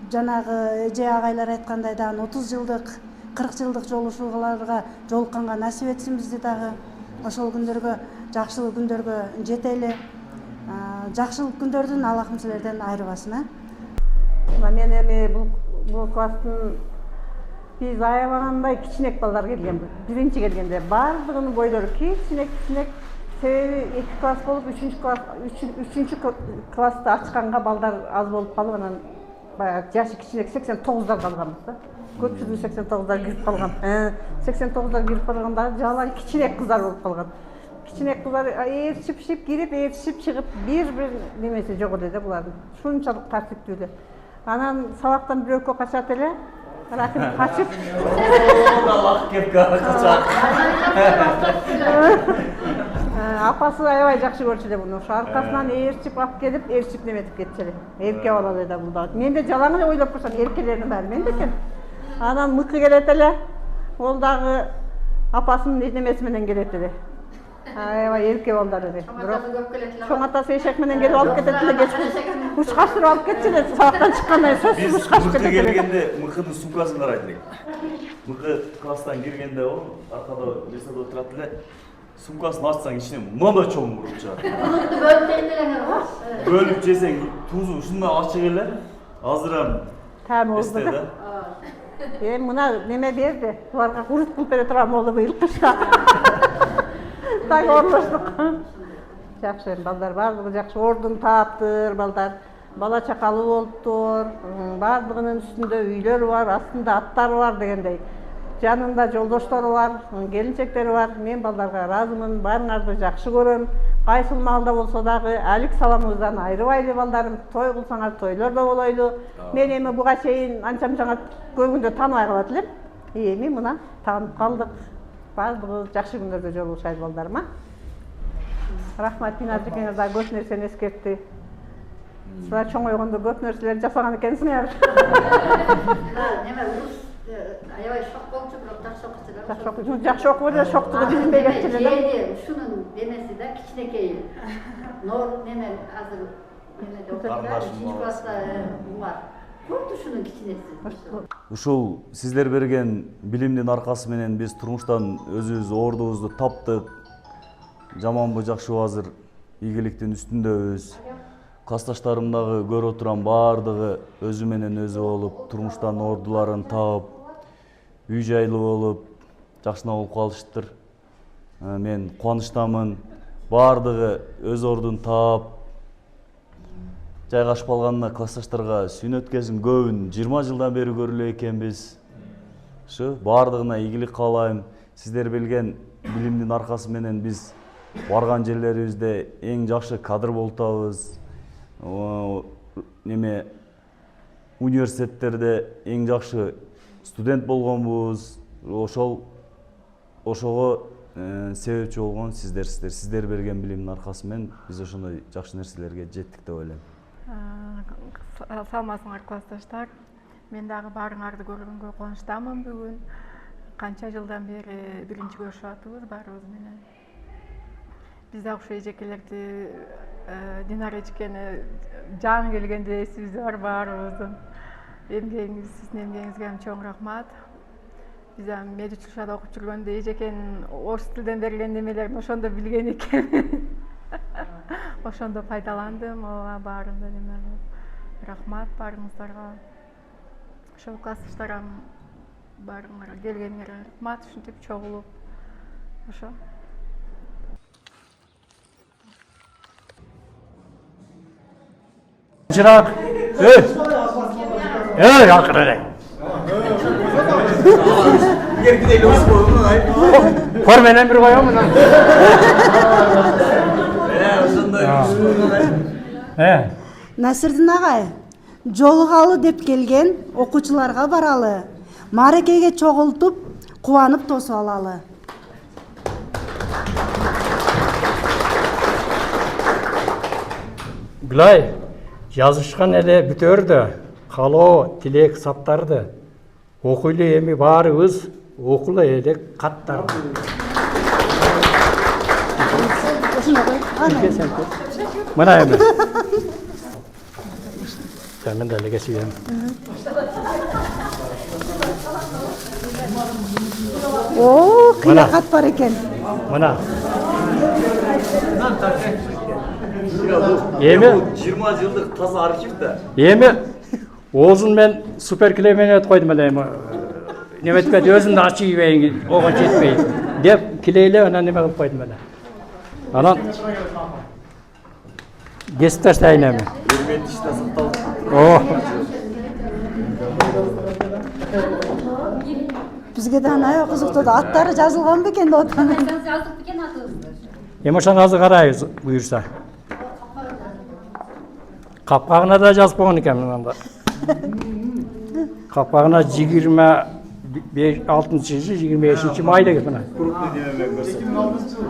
Жанагы эже агайлар айткандай дагы 30 жылдык, 40 жылдык жолугушууларга жолукканга насип этсин бизди дагы. Ошол күндөргө, жакшылык күндөргө жетели. Жакшылык күндөрдүн Аллахым силерден айырбасын. Мен эми бул класстын биз аябагандай кичинек балдар келген. Биринчи келгенде бардыгынын бойлору кичинек. Себеби 2 класс болуп, 3-чү классты ачканга балдар аз болуп калып, анан баягы жашы кичинек 89дар калганбыз да. Көпчүлүгү 89дар кирип калган. 89дар кирип калгандагы жалаң кичинек кыздар болуп калган. Кичинек кыздар ээрчип кирип, ээрчип чыгып, бир немеси жок эле да булардын. Шунчалык тартиптүү эле. Анан сабактан бирөккө качат эле. Рахим качып. Аллах кепке качат. Апасы аябай жакшы көрчү эле муну. Ошо аркасынан ээрчип алып келип, ээрчип неметип кетчү эле. Эрке бала эле да бул да. Мен да жалаң эле ойлоп көрсөм, эркелердин баары мен да экен. Анан мыкы келет эле. Ол дагы апасынын немеси менен келет эле. Аябай эрке балдар эле. Бирок чоң атасы эшек менен келип алып кетет эле, кечке учкаштырып алып кетчү эле. Сабактан чыккандан кийин сөзсүз учкаштырып кетет эле. Мыкы келгенде мыкынын сумкасын карайт элек. Мыкы класстан киргенде ол аркада лесода отурат эле. Сумкасын ачсаң ичинен мындай чоң мурут чыгат. Мурутты бөлүп жеңделеңер го. Бөлүп жесең тузу ушундай ачык эле. Азырам таам болду да. Мына неме берди. Буларга курут кылып бере турган болду быйыл кышта. Так орлоштук. Жакшы балдар бардыгы жакшы ордун таптыр балдар. Бала чакалуу болуптур. Бардыгынын үстүндө үйлөрү бар, астында аттары бар дегендей. Жанында жолдоштору бар, келинчектери бар. Мен балдарга ыраазымын, баарыңарды жакшы көрөм. Кайсыл маалда болсо дагы алик саламыбыздан айрыбайлы балдарым. Той кылсаңар тойлор да болойлу. Мен эми буга чейин анча-мынча көбүндө тааныбай калат элем. Эми мына таанып калдык. Бардыгы жакшы күндөрдө жолугушайлы балдарыма. Рахмат, Динаржекеңер да көп нерсени эскертти. Силер чоңойгондо көп нерселер жасаган экенсиңер. Аябай шок болчу, бирок жакшы окучу. Жакшы окуп эле, шоктугу билинбей кетчү эле. Ушунун демеси да кичинекей. Нор неме азыр немеде окуйт, 3 класста бар. Көп ушунун кичинеси. Ушул сиздер берген билимдин аркасы менен биз турмуштан өзүбүз ордубузду таптык. Жаманбы жакшыбы азыр ийгиликтин үстүндөбүз. Классташтарым дагы көрүп отурам, бардыгы өзү менен өзү болуп, турмуштан ордуларын таап, үй жайлуу болуп, жакшына болуп калышыптыр. Мен кубанычтамын. Бардыгы өз ордун таап, жайгашып калганына классташтарга сүйүнөт кезин көбүн 20 жылдан бери көрүлө экенбиз. Ушу бардыгына ийгилик каалайм. Сиздер берген билимдин аркасы менен биз барган жерлерибизде эң жакшы кадр болуп атабыз. Неме университеттерде эң жакшы студент болгонбуз. Ошого себепчи болгон сиздерсиздер. Сиздер берген билимдин аркасы менен биз ошондой жакшы нерселерге жеттик деп ойлойм. Саламатсыңар классташтар. Мен дагы баарыңарды көргөнгө кубанычтамын бүгүн. Канча жылдан бери биринчи көрүшүп атабыз баарыбыз менен. Биз дагы ошо эжекелерди Динара эжекени жаңы келгенде эсибизде бар баарыбыздын. Эмгегиңиз, сиздин эмгегиңизге чоң рахмат. Биз медучилищада окуп жүргөндө эжекен орус тилден берилген немелерин ошондо билген экен. Ошондо пайдаландым. Ооба, баарында неме рахмат баарыңыздарга. Ошол классташтарым баарыңарга келгениңерге рахмат, ушинтип чогулуп. Ошо. Çırak. Akırı. Kormenen bir koyuyor mu lan? Насирдин агай, жолугалы деп келген окуучуларга баралы. Мааракеге чогултуп, кубанып тосуп алалы. Gülay, жазышкан эле бүтөрдү, калоо, тилек саптарды. Окуйлу эми баарыбыз окула элек каттарды. Мына эми. Мен деле кесием. О, кыйнакат бар экен. Мына. Эми 20 жылдык таза архив да. Эми Оозун мен супер клеймен өтүп койдум эле эми. Неметпет өзүмдү ачып ийбейин, ого жетпей деп клейлеп анан неме кылып койдум эле. Анан кесип таштайын эми. О. Бизге да аябай кызыктуу. Аттары жазылган бекен деп атам. Жазып бекен атыбызды. Эми ошону азыр карайбыз буюрса. Капкагына да жазып койгон экен мында. Капкагына 26-25 май деген мына.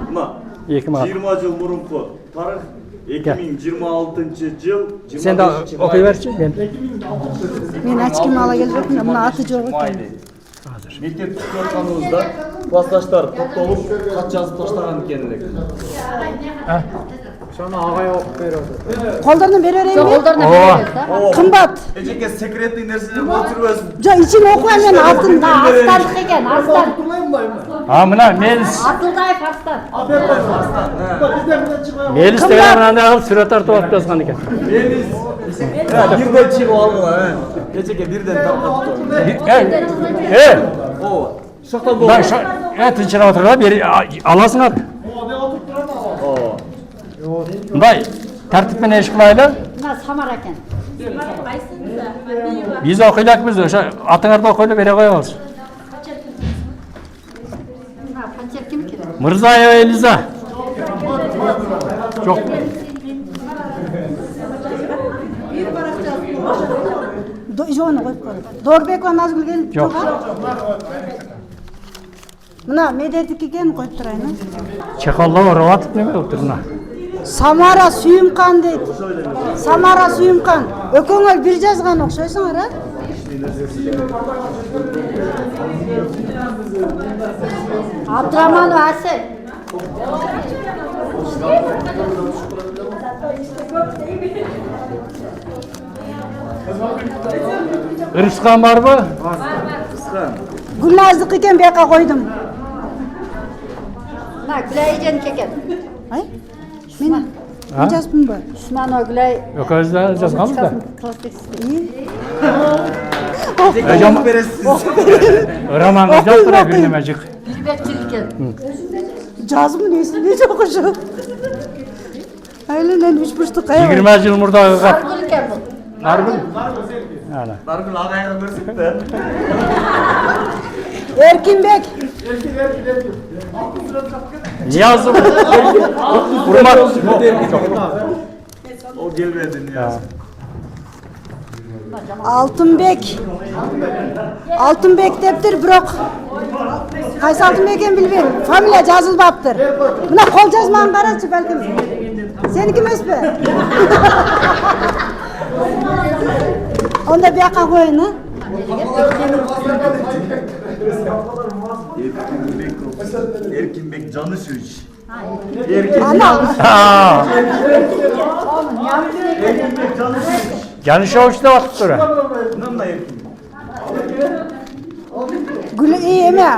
Мына 20 жыл мурунку тарых 2026 жыл 25 Сен да окуй берчи мен. Мен ачким ала келип жатырмын, мына аты жок экен. Мектеп түшүп атканыбызда классташтар топтолуп кат жазып таштаган экен элек. Şunu ağaya okup veriyordu. Kollarını vereyim mi? Kollarını vereriz. Kımbat. Eceke sekretli nerseleri oturmasın. Ja için okuyan ben altında. Aslanlık eken, aslan. Ha mına Melis. Atıldayev aslan. Melis деген мынандай кылып сүрөт тартып алып жазган экен. Melis. Birden çıkıp algıla. Eceke birden tarqatıp. О. Шоқтан бол. Тынчырап отыр бери аласыңар. Мындай тартип менен иш кылайлы. Мына Самар экен. Биз окуйлакпыз, ошо атыңарды окуйлу бере коебуз. Панчер ким кирет? Мырзаева Элиза. Жок. Жоны коюп кой. Дорбекова Назгүлген Жок. Мына медетики экен коюп турайын. Чекаллап орап атып неме кылып тур мына. Самара Сүйүмкан дейт. Самара Сүйүмкан. Өкөңөр бир жазган окшойсуңар, а? Абдраманов Асел. Ырыскан барбы? Гүлназык экен бияка койдум. Мына Гүлай эжен кекен. Ай? Мен жазбымбы? Усманова Гүлай. Өкөздөр жазганбыз да. Романга жаздыра бир неме жык. Бирбекчил экен. Жазмын эсимде жок ошо. Айланан 3 бурчтук кая? 20 жыл мурдагы кат. Наргүл экен бул. Наргүл. Наргүл агайга көрсөк да. Эркинбек. Niyazım. Urmat. O gelmedi Niyaz. Алтынбек. Алтынбек дептир, бирок кайсы Алтынбек экенин билбейм. Фамилия жазылбаптыр. Мына кол жазманы карачы, балким. Сеники эмеспи? Онда бияка коюн, а? Erkinbek Canışüç. Yanlış olmuş da vakit sonra. Bunun da Erkinbek. Эме.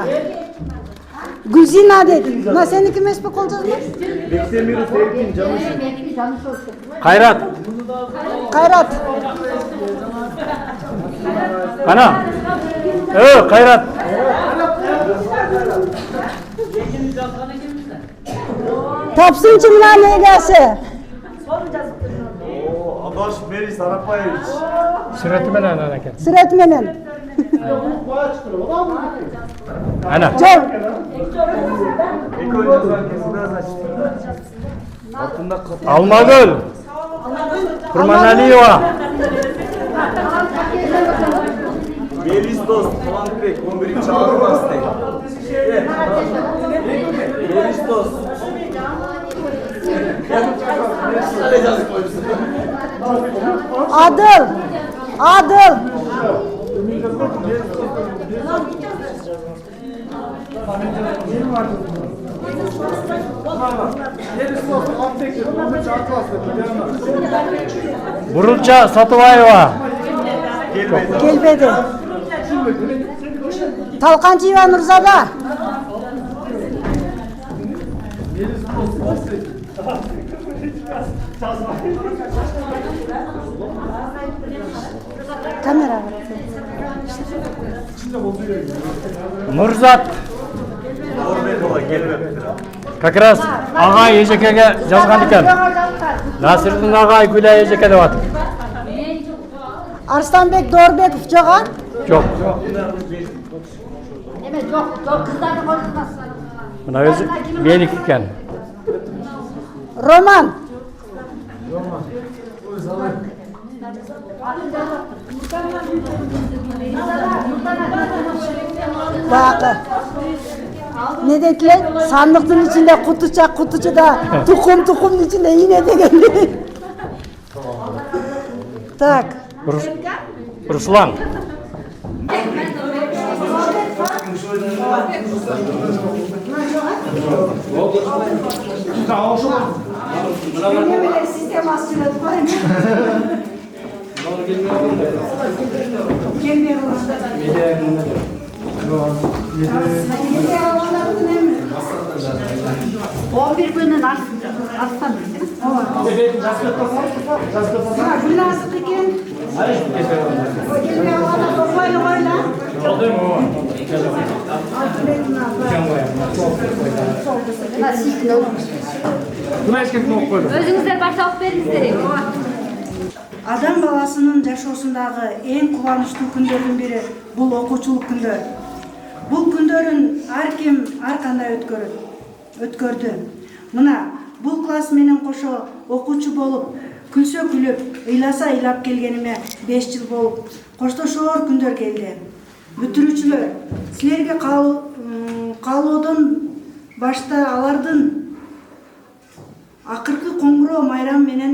Гүлзина деди. Мына сеники эмеспи кол жазма? Бектемиров Эркин Жанышев. Кайрат. Кайрат. Кана. Кайрат. Топсунчу мына эгеси. Адаш Мерис Арапаевич. Сүрөтү менен ана экен. Сүрөт менен. Ана. Жок. Алмагүл. Курманалиева. Melis dost, Талантбек, 11-ci ağır klastayım. Melis dost. Adıl. Adıl. Burulça Satıbayeva. Келбеди. Талканчиева Нурзада. Камера. Нурзат. Как раз Агай Ежекеге жазган экен. Насирдин Агай Гүлай Ежеке деп атып. Арстанбек Дорбеков жоға? Жоқ. Неме жоқ, қыздарды қойылмас. Мына өзі менікі екен. Роман. Бақы. Не дейтілер? Сандықтың ішінде құтычыда тұқым ішінде ине деген. Так. Руслан. Он bir günün aslan. Gülnazlık eкен. Өзіңіздер башталып беріңіздер. Адам баласының жашоосундагы эң кубанычтуу күндөрдүн бири бул окуучулук күндөр. Бул күндөрүн ар ким ар кандай өткөрдү. Мына бул класс менен кошо окуучу болуп, күлсө күлүп, ыйласа ыйлап келгениме 5 жыл болуп, коштошоор күндөр келди. Бүтүрүүчүлөр, силерге каалоодон башта алардын акыркы коңгуроо майрам менен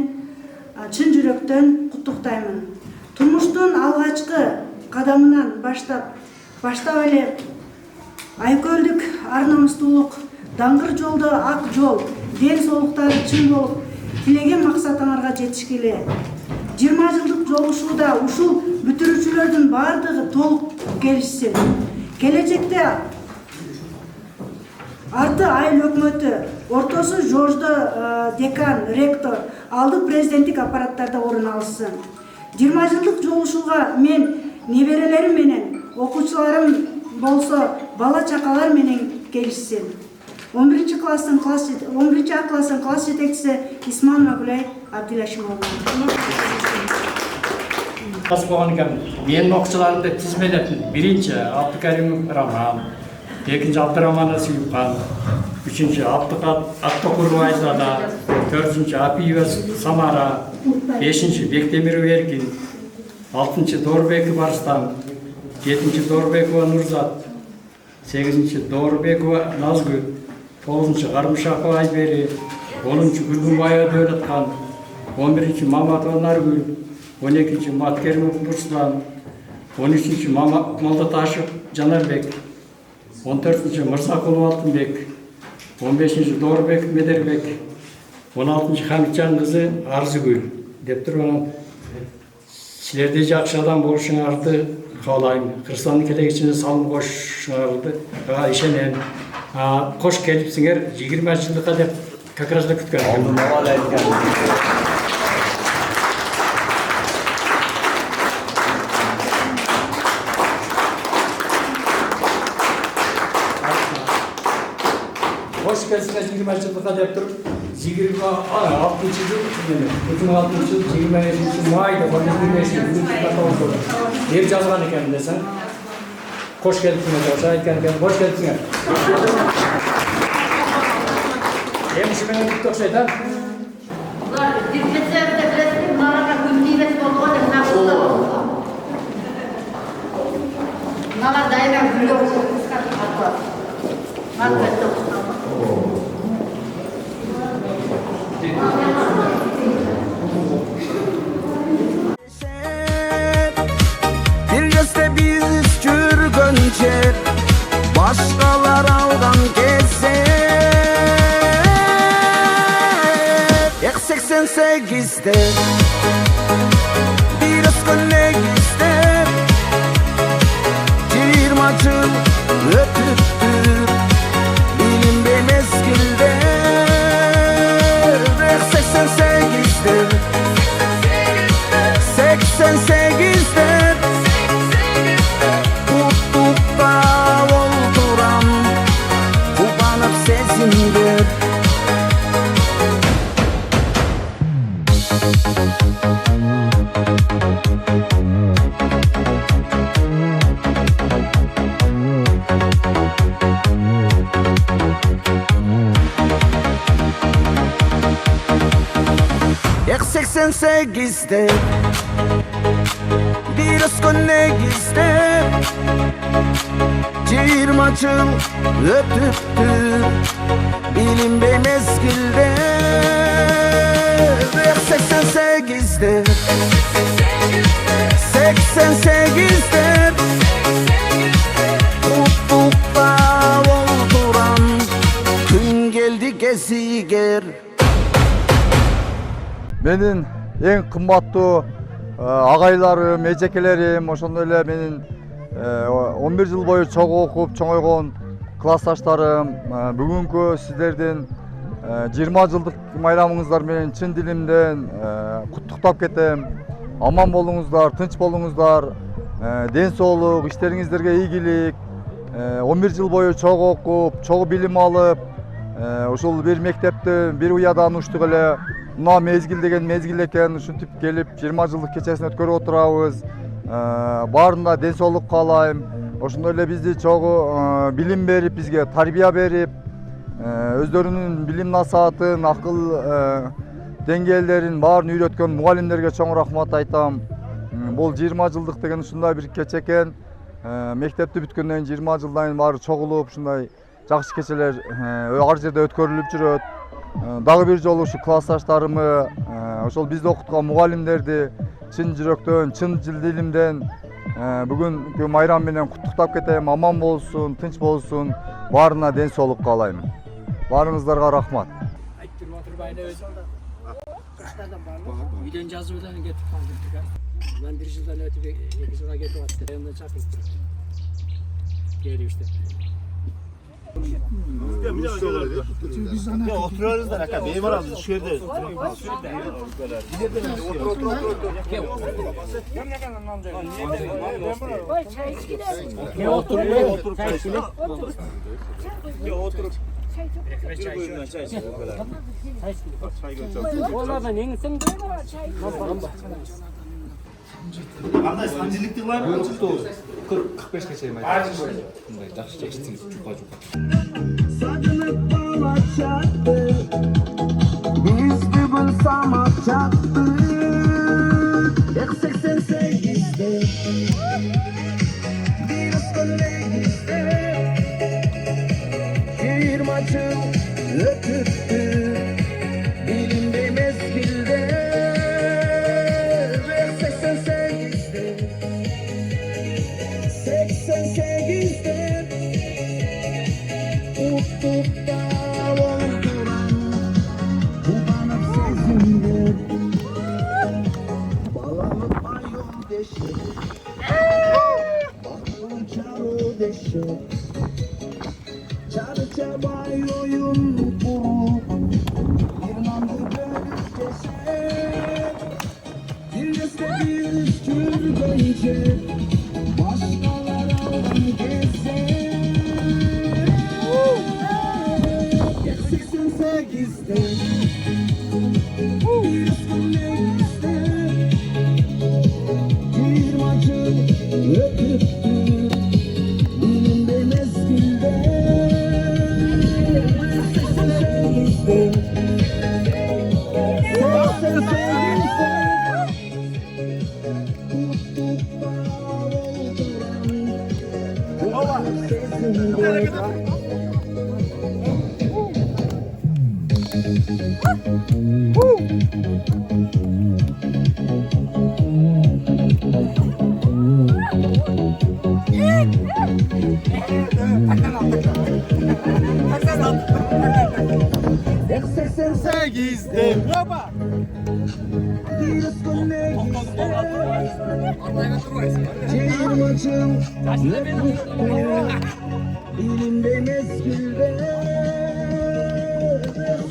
чын жүрөктөн куттуктаймын. Турмуштун алгачкы кадамынан баштап эле айкөлдүк ар намыстуулук, даңгыр жолдо ак жол, ден соолуктары чын болуп, тилеген максатыңарга жетишкиле. 20 жылдык жолушууда ушул бүтүрүүчүлөрдүн бардыгы толук келишсин. Келечекте арты айыл өкмөтү, ортосу жождо декан, ректор, алды президенттик аппараттарда орун алсын. 20 жылдык жолушууга мен неберелерим менен, окуучуларым болсо бала чакалар менен келишсин. 11 класстын класс жетекчиси Исманова Гүлай Абдилашимова. Бас болған екен, менің оқушыларымды тізбелетін бірінші Абдыкаримов Роман, екінші Абдыраман Сүйіпхан, үшінші Абдыкур Айзада, төртінші Апиева Самара, бешінші Бектемиров Эркин, алтыншы Дорбеков Арстан, жетінші Дорбекова Нурзат, сегізінші Дорбекова Назгүл, тоғызыншы Қармышақова Айбери, 10-шы Гүлгүнбаева Дөлетхан, 11-ші Маматова Наргүл, 12-ші Маткерімов Руслан, 13-ші Молдаташев Жанарбек, 14-ші Мырзақұлов Алтынбек, 15-ші Дорбек Медербек, 16-ші Хамитжан қызы Арзыгүл деп тұрған Силерде жакшы адам болушуңарды каалайм. Кыргызстандын келечегине салым кошушуңарды ишенем. Кош келипсиңер 20 жылдыкка деп как раз да күткөн. Алдын ала айткан. Hoş geldiniz 20 жылдыкка деп туруп 26 жыл 2006 жыл 27 майда 25 деп жазган экен десең. Hoş geldiniz деп айткан экен. Hoş geldiniz. Эмши менен бүттүк окшойт, а? Булар дипломатияларда билесиңер, мага күндүнүс болгон деп нагылды. Мага дайра күлөп кыскартып калат. Bir gözde biz жүргөнче башкалар алган кезде 88'de bir özgün egizde 20 жыл ötüptü bilinbe mezgilde 88'de 88'de mutlulukta olduram kullanıp sezindir. Yak 88'de bir özgün egizde 20 жыл ötüptü bilinbe mezgilde 88'de 88'de mutlulukta olduram gün geldi geziger. Менин эң кымбаттуу агайларым, эжекелерим, ошондой эле менин 11 жыл бою чогуу окуп чоңойгон классташтарым, бүгүнкү сиздердин 20 жылдык майрамыңыздар менен чын дилимден куттуктап кетем. Аман болуңуздар, тынч болуңуздар, ден соолук, иштериңиздерге ийгилик. 11 жыл бою чогуу окуп, чогуу билим алып, ушул бир мектепте бир уядан учтук эле. Мына мезгил деген мезгил экен, ушинтип келип 20 жылдык кечесин өткөрүп отурабыз. Баарына ден соолук каалайм. Ошондой эле бизди чогуу билим берип, бизге тарбия берип, өздөрүнүн билим насаатын, акыл деңгээлдерин баарын үйрөткөн мугалимдерге чоң рахмат айтам. Бул 20 жылдык деген ушундай бир кече экен. Мектепти бүткөндөн 20 жылдан кийин баары чогулуп, ушундай жакшы кечелер ар жерде өткөрүлүп жүрөт. Дагы бир жолу ушу классташтарымы, ошол бизди окуткан мугалимдерди чын жүрөктөн, чын дилимден бүгүнкү майрам менен куттуктап кетем. Аман болсун, тынч болсун, баарына ден соолук каалайм. Баарыңыздарга рахмат. Үйдөн жазуу менен кетип калдым. Ben 1 жылдан өтүп 2 жылга кетип атты. Эмне чакырып. Келип иштеп. Ya oturuyoruz da ne benim aramızda şu yerde. Ya oturup Onlardan yengisem de Андай санжиликтер бар ма? 40-45 geçeyim. Bunday жақсы çekiştiniz çupa-çupa. Sadılık bağlaçaktı biz bir bulsamak çaktı 88'de bir üstünlegizde 20 жыл ötüptü bilinbe mezgilde 88'de 88'de mutlulukta olduran kullanıp sezindir bağlanıp ayol deşik Bakalım çaro deşik Çarı çabay oyun kurup Bir nandı bölüp kesek Bir yeste bir üstür dönecek Başkalar aldan gezek 88'de Bir üstüne gizde Bir macı öpüptü Dilimde mezgilde 88'de 88'de Sekizde baba. Dilimde mezgilde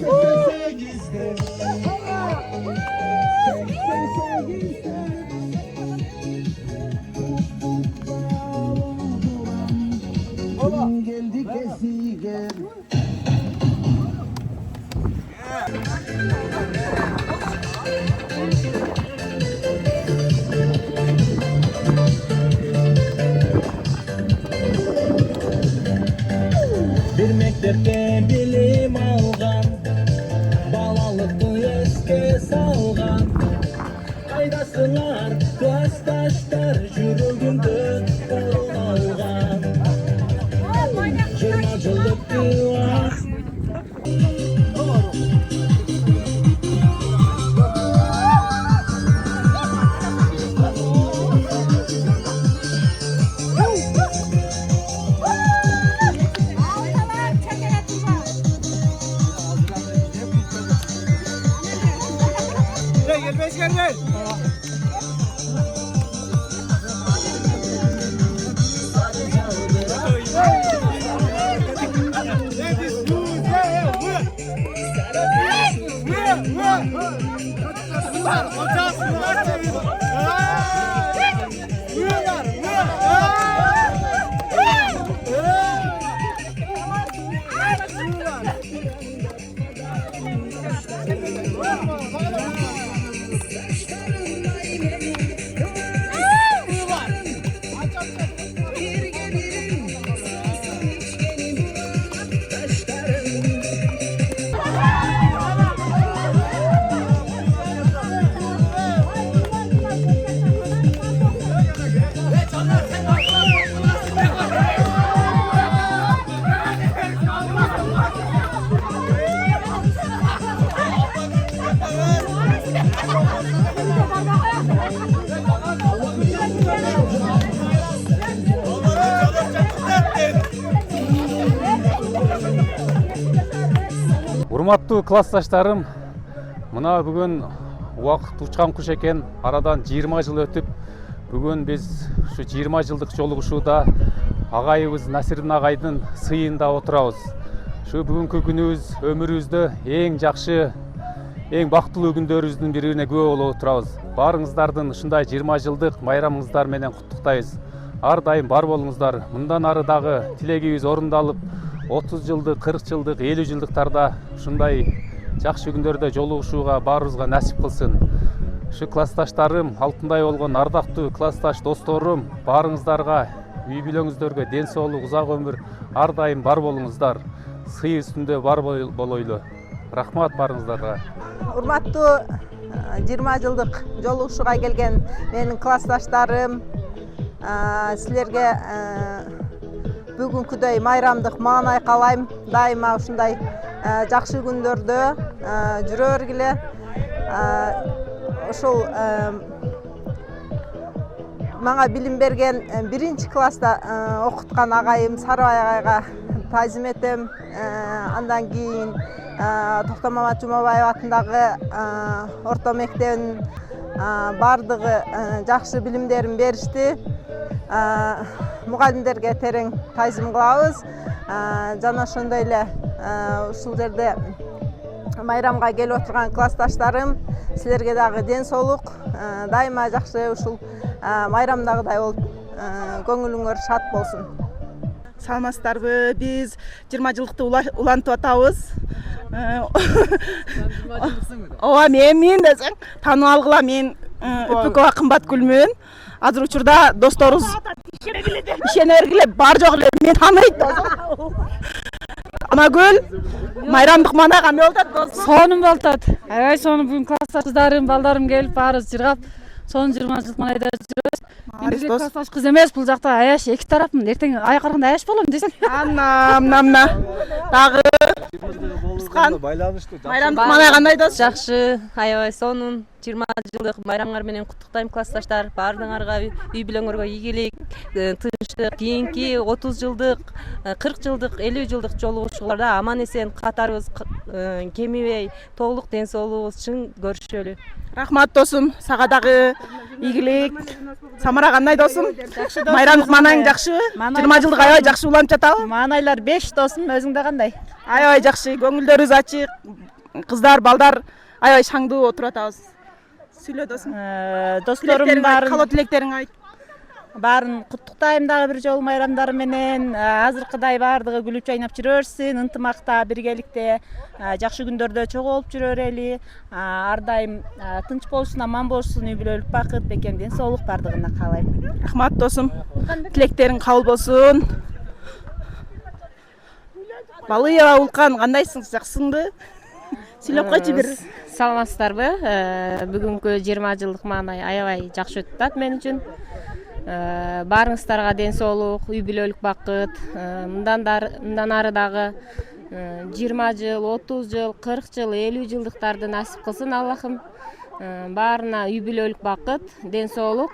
88'de Kim geldi kesigen Bir mektepte bilim algan Balalıkты esке salgan Kaydasыңар klastaşlar Жүрөгүмдө орун алган 20 жылдык var Gel. Урматтуу классташтарым, мына бүгүн убакыт учкан куш экен. Арадан 20 жыл өтүп, бүгүн биз ушу 20 жылдык жолугушууда агайыбыз Насирдин агайдын сыйында отурабыз. Ушу бүгүнкү күнүбүз өмүрүбүздө эң жакшы, эң бактылуу күндөрүбүздүн бирине күбө болуп отурабыз. Баарыңыздардын ушундай 20 жылдык майрамыңыздар менен куттуктайбыз. Ар дайым бар болуңуздар. Мындан ары дагы тилегибиз орундалып, 30 жылдык, 40 жылдык, 50 жылдыктарда ушундай жакшы күндөрдө жолугушууга баарыбызга насип кылсын. Ушу классташтарым, алтындай болгон ардактуу классташ досторум, баарыңыздарга үй бүлөңүздөргө ден соолук, узак өмүр ар дайым бар болуңуздар. Сый үстүндө бар болойлу. Рахмат баарыңыздарга. Урматтуу 20 жылдык жолугушууга келген менин классташтарым, силерге бүгүнкүдөй майрамдык маанай каалайм. Дайыма ушундай жакшы күндөрдө жүрө бергиле. Ошол мага билим берген 1-класста окуткан агайым Сарыбай агайга таазим этем. Андан кийин Токтомамат Жумабаев атындагы орто мектебин бардығы жақсы білімдерін берішті. Мұғалімдерге терең тайзым қылабыз. Жана ошондой эле ушул жерде майрамга келип отурган классташтарым, силерге дагы ден соолук, дайыма жакшы ушул майрамдагыдай болуп, көңүлүңөр шат болсун. Саламатсыздарбы? Биз 20 жылдыкты улантып атабыз. Ооба, мен десең, таанып алгыла, мен Үпүкова Кымбаткүлмүн. Азыр учурда досторубуз ишене бергиле, бар жок эле мен тааныйт. Анагүл, майрамдык мана кандай болуп атат досум? Сонун болуп атат. Аябай сонун, бүгүн классташ кыздарым, балдарым келип баарыбыз жыргап, сонун 20 жылдык манайда жүрөбүз. Бизде классташ кыз эмес, бул жакта аяш эки тараптын. Эртең аяк караганда аяш болом десең. Мына. Дагы Бускан. Майрамдык мана кандай дос? Жакшы, аябай сонун. 20 жылдык майрамыңар менен куттуктайм классташтар. Баардыгыңарга үй бүлөңөргө ийгилик, тынчтык, кийинки 30 жылдык, 40 жылдык, 50 жылдык жолугушууларда аман эсен катарыбыз кемибей, толук ден соолугубуз чың көрүшөлү. Рахмат досум, сага дагы ийгилик. Самара кандай досум? Майрамдык манаң жакшы? 20 жылдык аябай жакшы уланып жатабы? Маанайлар 5 досум, өзүңдө кандай? Аябай жакшы, көңүлдөрүбүз ачык. Кыздар, балдар аябай шаңдуу отуруп атабыз. Сүйлө досум. Досторум баарын, калоо тилектериң айт. Баарын куттуктайм дагы бир жолу майрамдары менен. Азыркыдай баардыгы күлүп жайнап жүрө берсин, ынтымакта, биргеликте, жакшы күндөрдө чогулуп жүрө берели. Ар дайым тынч болушун, аман болушун, үй бүлөлүк бакыт, бекем ден соолук бардыгына каалайм. Рахмат досум. Тилектериң кабыл болсун. Балыева Улкан, кандайсың? Жакшысыңбы? Сүйлөп койчу бир. Саламатсыздарбы? Бүгүнкү 20 жылдык маанай аябай жакшы өтүп атат мен үчүн. Баарыңыздарга ден соолук, үй бүлөлүк бакыт, мындан ары дагы 20 жыл, 30 жыл, 40 жыл, 50 жылдыктарды насип кылсын Аллахым. Баарына үй бүлөлүк бакыт, ден соолук,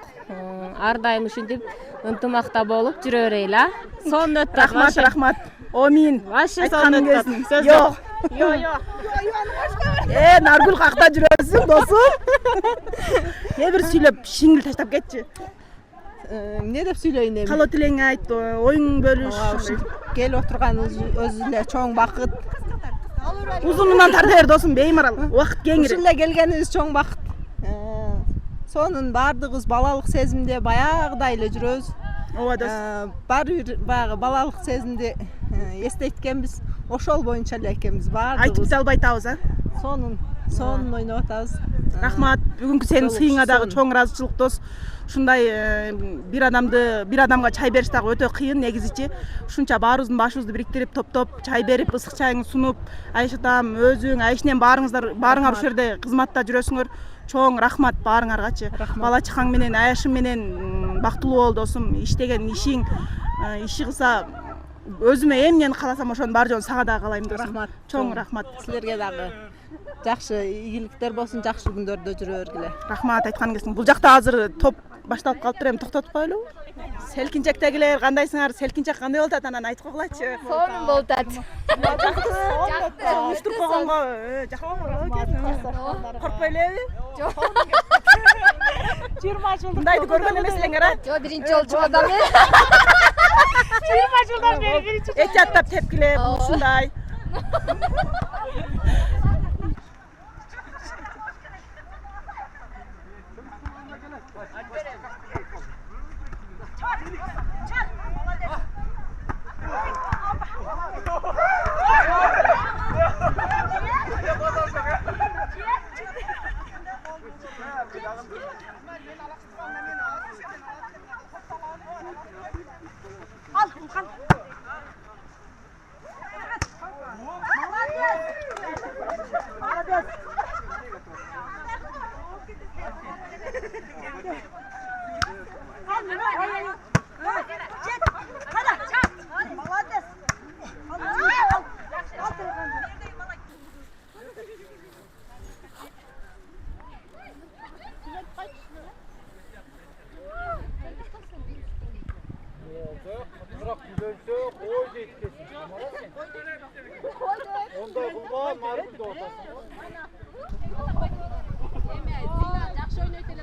ар дайым ушинтип ынтымакта болуп жүрө берели, а? Сонун өттү. Рахмат. Омин. Вообще сонун өттү. Сөз жок. Наргүл какта жүрөсүң досум? Бир сүйлөп, шиңил таштап кетчи. Эмне деп сүйлөйүн эми? Калоо тилеңи айт, оюң бөлүш. Келип отурган өзү эле чоң бакыт. Узунунан тарта бер досум, беймарал. Убакыт кеңири. Ушул эле келгенибиз чоң бакыт. Сонун баардыгыбыз балалык сезимде баягыдай эле жүрөбүз. Ооба досум. Баары бир баягы балалык сезимди эстейткенбиз. Ошол боюнча эле экенбиз баардыгыбыз. Айтып бите албай атабыз, а? Сонун ойноп атабыз. Рахмат. Бүгүнкү сенин сыйыңа дагы чоң ыраазычылык дос. Ушундай бир адамга чай бериш дагы өтө кыйын негизичи. Ушунча баарыбыздын башыбызды бириктирип, топтоп чай берип, ысык чайыңды сунуп, Айша атам, өзүң, Айшнен баарыңар ушул жерде кызматта жүрөсүңөр. Чоң рахмат баарыңаргачы. Бала чакаң менен, Айшың менен бактылуу бол досум. Иштеген ишиң, иши кылса өзүмө эмнени кааласам ошонун бар жоон сага дагы каалайм досум. Рахмат. Чоң рахмат. Силерге дагы жакшы ийгиликтер болсун, жакшы күндөрдө жүрө бергиле. Рахмат айткан келсиң. Бул жакта азыр топ башталып калыптыр, эми токтотуп коелубу? Селкинчектегилер кандайсыңар? Селкинчек кандай болуп атат? Анан айтып койгулачы. Сонун болуп атат. Жакты. Уштур койгонго коркпой элеби? Жок. 20 жылдык. Мындайды көргөн эмес элеңер, а? Жок, биринчи жолу чыгып атам. 20 жылдан бери биринчи. Этияттап тепкиле, бул ушундай. Жакшы ойнойт эле.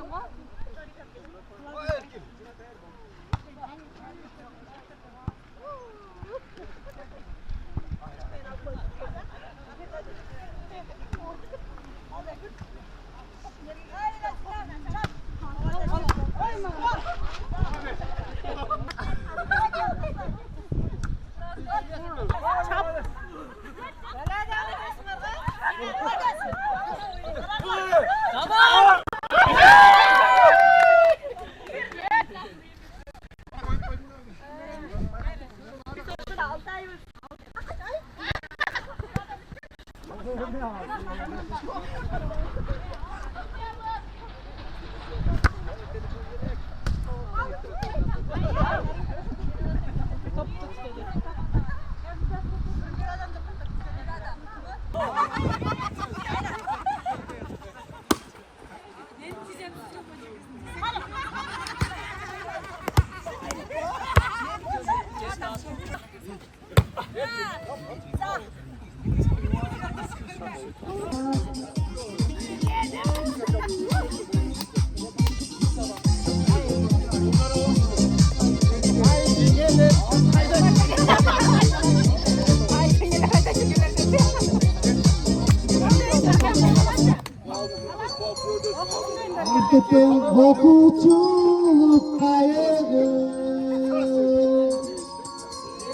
Hakikaten korkuculuk kaygı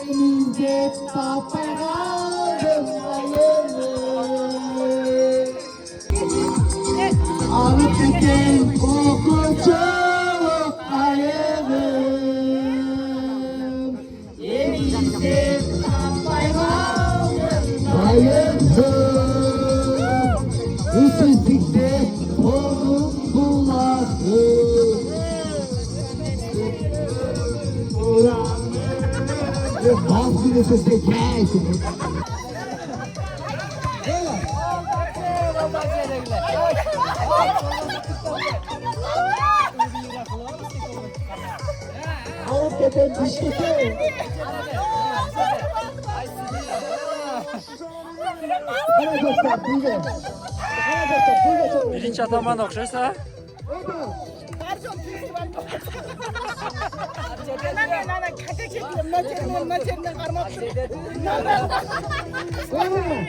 Elimde paparazım hayırlı Hakikaten korkuculuk kaygı Elimde paparazım hayırlı Üstsüzlükte oldum bulasın Bazı sesle gelsin Hakikaten düştüsü Bana göster, buyurun Birinci ataman okşaysa. Bayramım